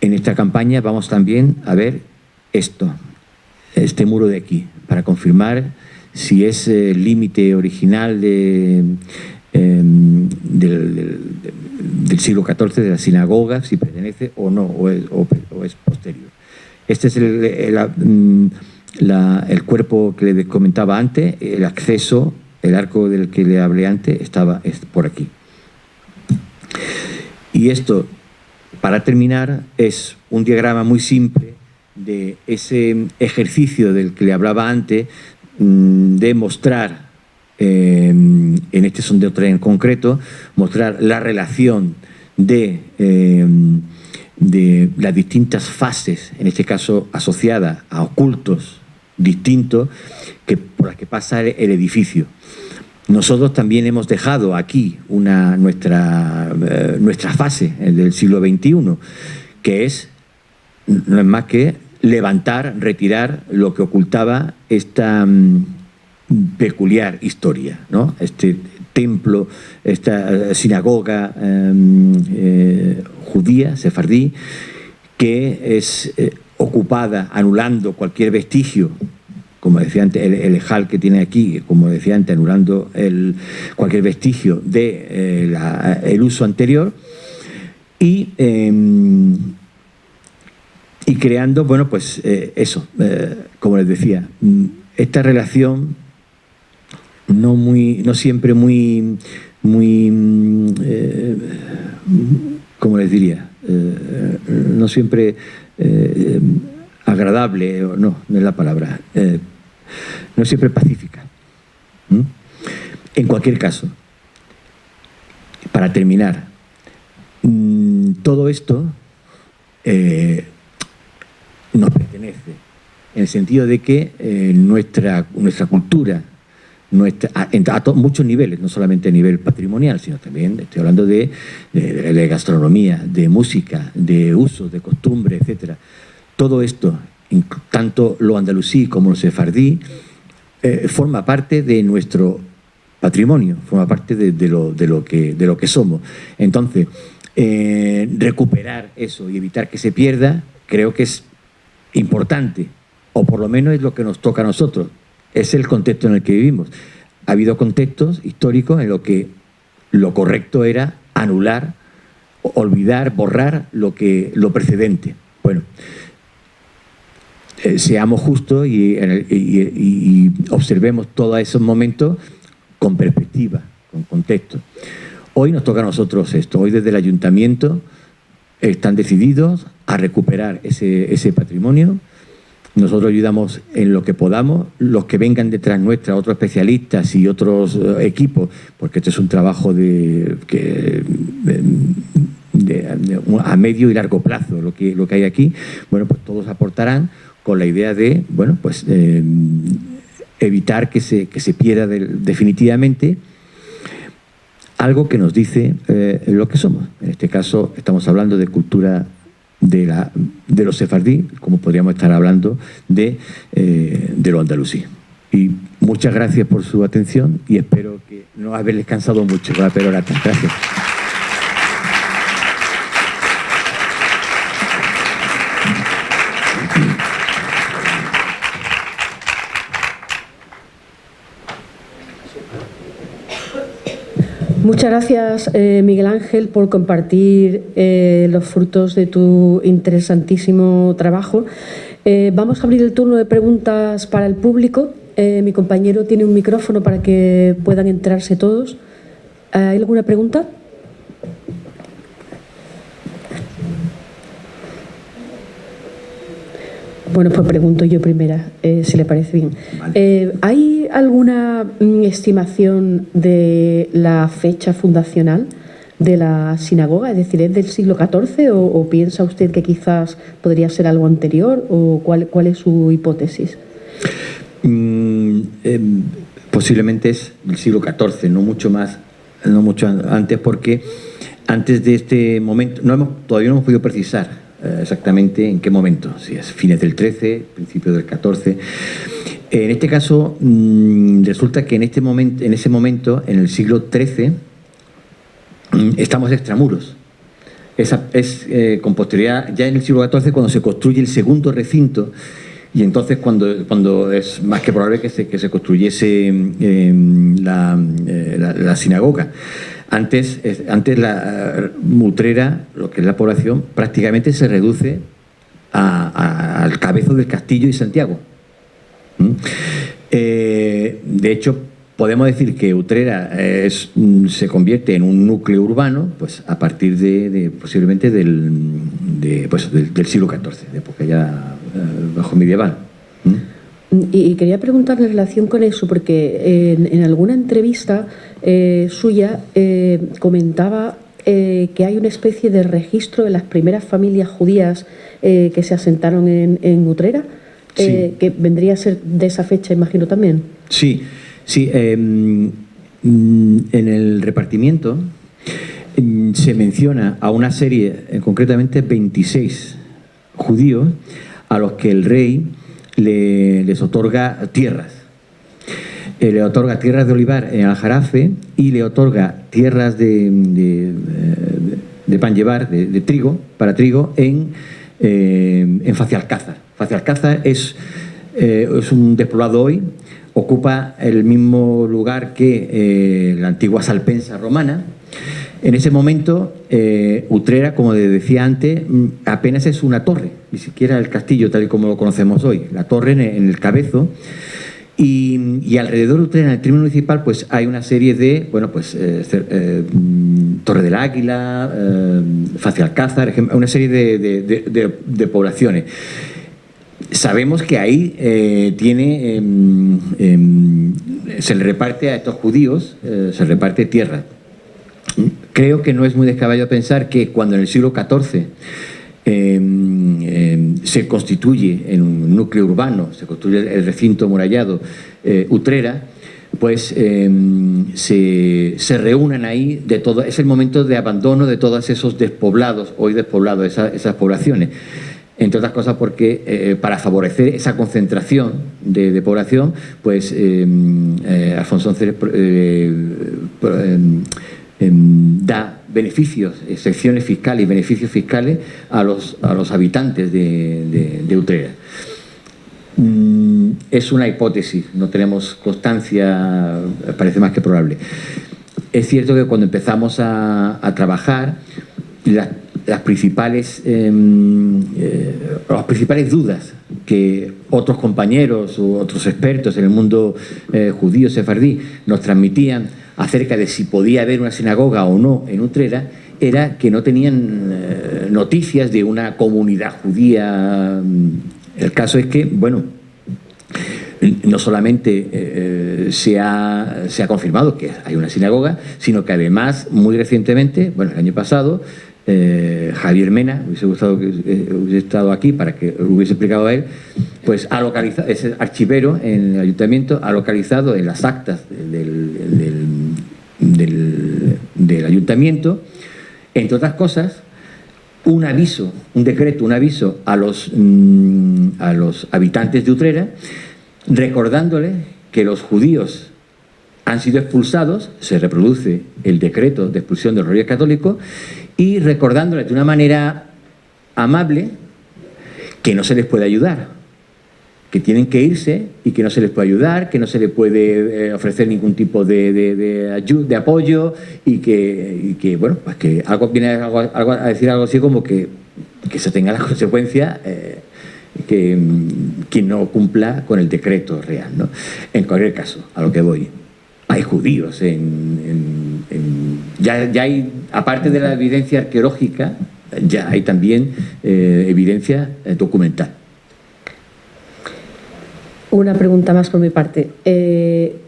S3: En esta campaña vamos también a ver este muro de aquí, para confirmar si es el límite original del siglo XIV de la sinagoga, si pertenece o no, o es posterior. Este es el cuerpo que le comentaba antes, el acceso, el arco del que le hablé antes, es por aquí. Y esto, para terminar, es un diagrama muy simple de ese ejercicio del que le hablaba antes, de mostrar, en este sondeo 3 en concreto, mostrar la relación de las distintas fases, en este caso asociadas a ocultos distintos, por las que pasa el edificio. Nosotros también hemos dejado aquí nuestra fase del siglo XXI, que no es más que levantar, retirar lo que ocultaba esta peculiar historia, ¿no? Este templo, esta sinagoga judía, sefardí, que es ocupada, anulando cualquier vestigio, como decía antes, el ejal que tiene aquí, como decía antes, anulando cualquier vestigio de el uso anterior, y creando, bueno, pues como les decía, esta relación no siempre muy ¿cómo les diría? No siempre agradable, no es la palabra, no siempre pacífica. En cualquier caso, para terminar, todo esto nos pertenece, en el sentido de que nuestra cultura, a muchos niveles, no solamente a nivel patrimonial, sino también estoy hablando de gastronomía, de música, de usos, de costumbres, etcétera. Todo esto, tanto lo andalusí como lo sefardí, forma parte de nuestro patrimonio, forma parte de lo que somos. Entonces, recuperar eso y evitar que se pierda, creo que es importante, o por lo menos es lo que nos toca a nosotros. Es el contexto en el que vivimos. Ha habido contextos históricos en los que lo correcto era anular, olvidar, borrar lo precedente. Bueno, seamos justos y observemos todos esos momentos con perspectiva, con contexto. Hoy nos toca a nosotros esto. Hoy desde el ayuntamiento están decididos a recuperar ese patrimonio. Nosotros ayudamos en lo que podamos, los que vengan detrás nuestra, otros especialistas y otros equipos, porque esto es un trabajo a medio y largo plazo, lo que hay aquí. Bueno, pues todos aportarán con la idea de, bueno, pues evitar que se pierda definitivamente algo que nos dice lo que somos. En este caso estamos hablando de cultura de los sefardí, como podríamos estar hablando de lo andalusí. Y muchas gracias por su atención y espero que no haberles cansado mucho con la perorata. Gracias.
S2: Muchas gracias, Miguel Ángel, por compartir los frutos de tu interesantísimo trabajo. Vamos a abrir el turno de preguntas para el público. Mi compañero tiene un micrófono para que puedan enterarse todos. ¿Hay alguna pregunta? Bueno, pues pregunto yo primera, si le parece bien. Vale. ¿Hay alguna estimación de la fecha fundacional de la sinagoga? Es decir, ¿es del siglo XIV o piensa usted que quizás podría ser algo anterior? ¿O cuál es su hipótesis?
S3: Posiblemente es del siglo XIV, no mucho más, no mucho antes, porque antes de este momento todavía no hemos podido precisar exactamente en qué momento, si es fines del XIII, principios del XIV. En este caso, resulta que en ese momento, en el siglo XIII, estamos extramuros. Es con posterioridad, ya en el siglo XIV, cuando se construye el segundo recinto, y entonces cuando es más que probable que se construyese la sinagoga. Antes la Utrera, lo que es la población, prácticamente se reduce al cabezo del Castillo y Santiago. De hecho, podemos decir que Utrera se convierte en un núcleo urbano pues a partir posiblemente del siglo XIV, de época ya bajo medieval.
S2: Y quería preguntarle en relación con eso, porque en alguna entrevista suya comentaba que hay una especie de registro de las primeras familias judías que se asentaron en Utrera, sí. Que vendría a ser de esa fecha, imagino también.
S3: Sí. En el repartimiento se menciona a una serie, concretamente 26 judíos, a los que el rey les otorga tierras. Le otorga tierras de olivar en Aljarafe y le otorga tierras de pan llevar, de trigo, para trigo, en Facialcázar. Facialcázar es un despoblado hoy, ocupa el mismo lugar que la antigua Salpensa romana. En ese momento, Utrera, como decía antes, apenas es una torre, ni siquiera el castillo tal y como lo conocemos hoy. La torre en el cabezo. Y alrededor de Utrera, en el término municipal, pues hay una serie de, Torre del Águila, Facialcázar, una serie de poblaciones. Sabemos que ahí se le reparte a estos judíos, se reparte tierra. Creo que no es muy descabellado pensar que cuando en el siglo XIV se constituye en un núcleo urbano, se construye el recinto amurallado Utrera, pues se reúnan ahí de todo. Es el momento de abandono de todos esos despoblados, hoy despoblados, esas poblaciones. Entre otras cosas porque para favorecer esa concentración de población, pues Alfonso XI da beneficios, excepciones fiscales y beneficios fiscales a los habitantes de Utrera. Es una hipótesis, no tenemos constancia, parece más que probable. Es cierto que cuando empezamos a trabajar, las principales dudas que otros compañeros u otros expertos en el mundo judío sefardí nos transmitían acerca de si podía haber una sinagoga o no en Utrera era que no tenían noticias de una comunidad judía. El caso es que, bueno, no solamente se ha confirmado que hay una sinagoga, sino que además, muy recientemente, bueno, el año pasado, Javier Mena, hubiese gustado que hubiese estado aquí para que lo hubiese explicado a él, pues ha localizado, ese archivero en el ayuntamiento ha localizado en las actas del ayuntamiento, entre otras cosas, un aviso a los habitantes de Utrera, recordándoles que los judíos han sido expulsados, se reproduce el decreto de expulsión de los reyes católicos, y recordándoles de una manera amable que no se les puede ayudar, que tienen que irse y que no se les puede ayudar, que no se les puede ofrecer ningún tipo de apoyo y que bueno, pues que algo viene a decir algo así como que se tenga la consecuencia, que quien no cumpla con el decreto real, ¿no? En cualquier caso, a lo que voy, hay judíos ya hay, aparte de la evidencia arqueológica, ya hay también evidencia documental.
S2: Una pregunta más por mi parte.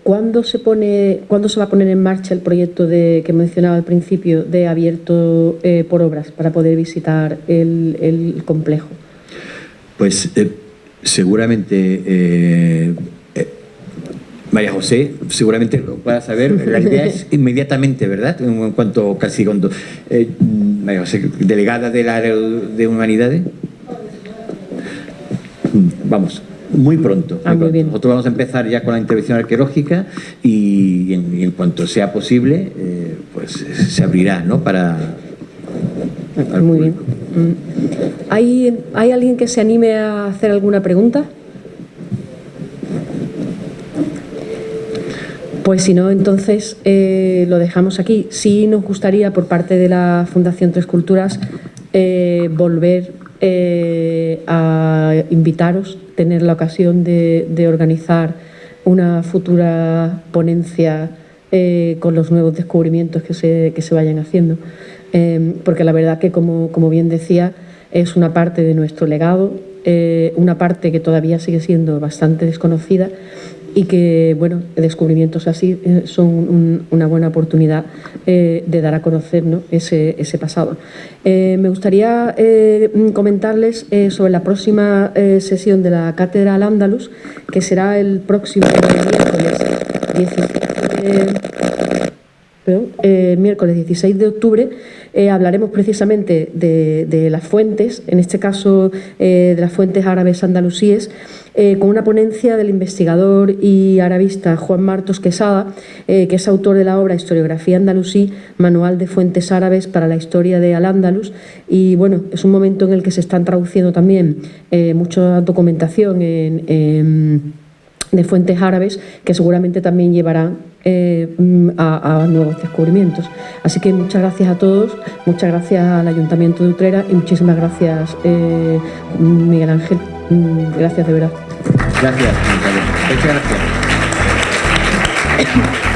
S2: ¿Cuándo se va a poner en marcha el proyecto que mencionaba al principio de abierto por obras para poder visitar el complejo?
S3: Pues seguramente María José seguramente lo pueda saber. La idea es inmediatamente, ¿verdad? En cuanto casi cuando María José, delegada del área de humanidades. Vamos. Muy pronto.
S2: Muy bien.
S3: Nosotros vamos a empezar ya con la intervención arqueológica y en cuanto sea posible, pues se abrirá, ¿no? Para
S2: muy bien. ¿Hay alguien que se anime a hacer alguna pregunta? Pues si no, entonces lo dejamos aquí. Sí nos gustaría, por parte de la Fundación Tres Culturas, volver a invitaros, tener la ocasión de organizar una futura ponencia con los nuevos descubrimientos que se vayan haciendo, porque la verdad que, como bien decía, es una parte de nuestro legado, una parte que todavía sigue siendo bastante desconocida y que, bueno, descubrimientos así son una buena oportunidad de dar a conocer, ¿no?, ese pasado. Me gustaría comentarles sobre la próxima sesión de la Cátedra Al-Ándalus, que será el próximo miércoles 16 de octubre. Hablaremos precisamente de las fuentes, en este caso de las fuentes árabes andalusíes, con una ponencia del investigador y arabista Juan Martos Quesada, que es autor de la obra Historiografía Andalusí, Manual de Fuentes Árabes para la Historia de Al-Ándalus. Y bueno, es un momento en el que se están traduciendo también mucha documentación de fuentes árabes, que seguramente también llevarán a nuevos descubrimientos. Así que muchas gracias a todos, muchas gracias al Ayuntamiento de Utrera y muchísimas gracias, Miguel Ángel. Gracias de verdad.
S3: Gracias, Natalia. Muchas gracias.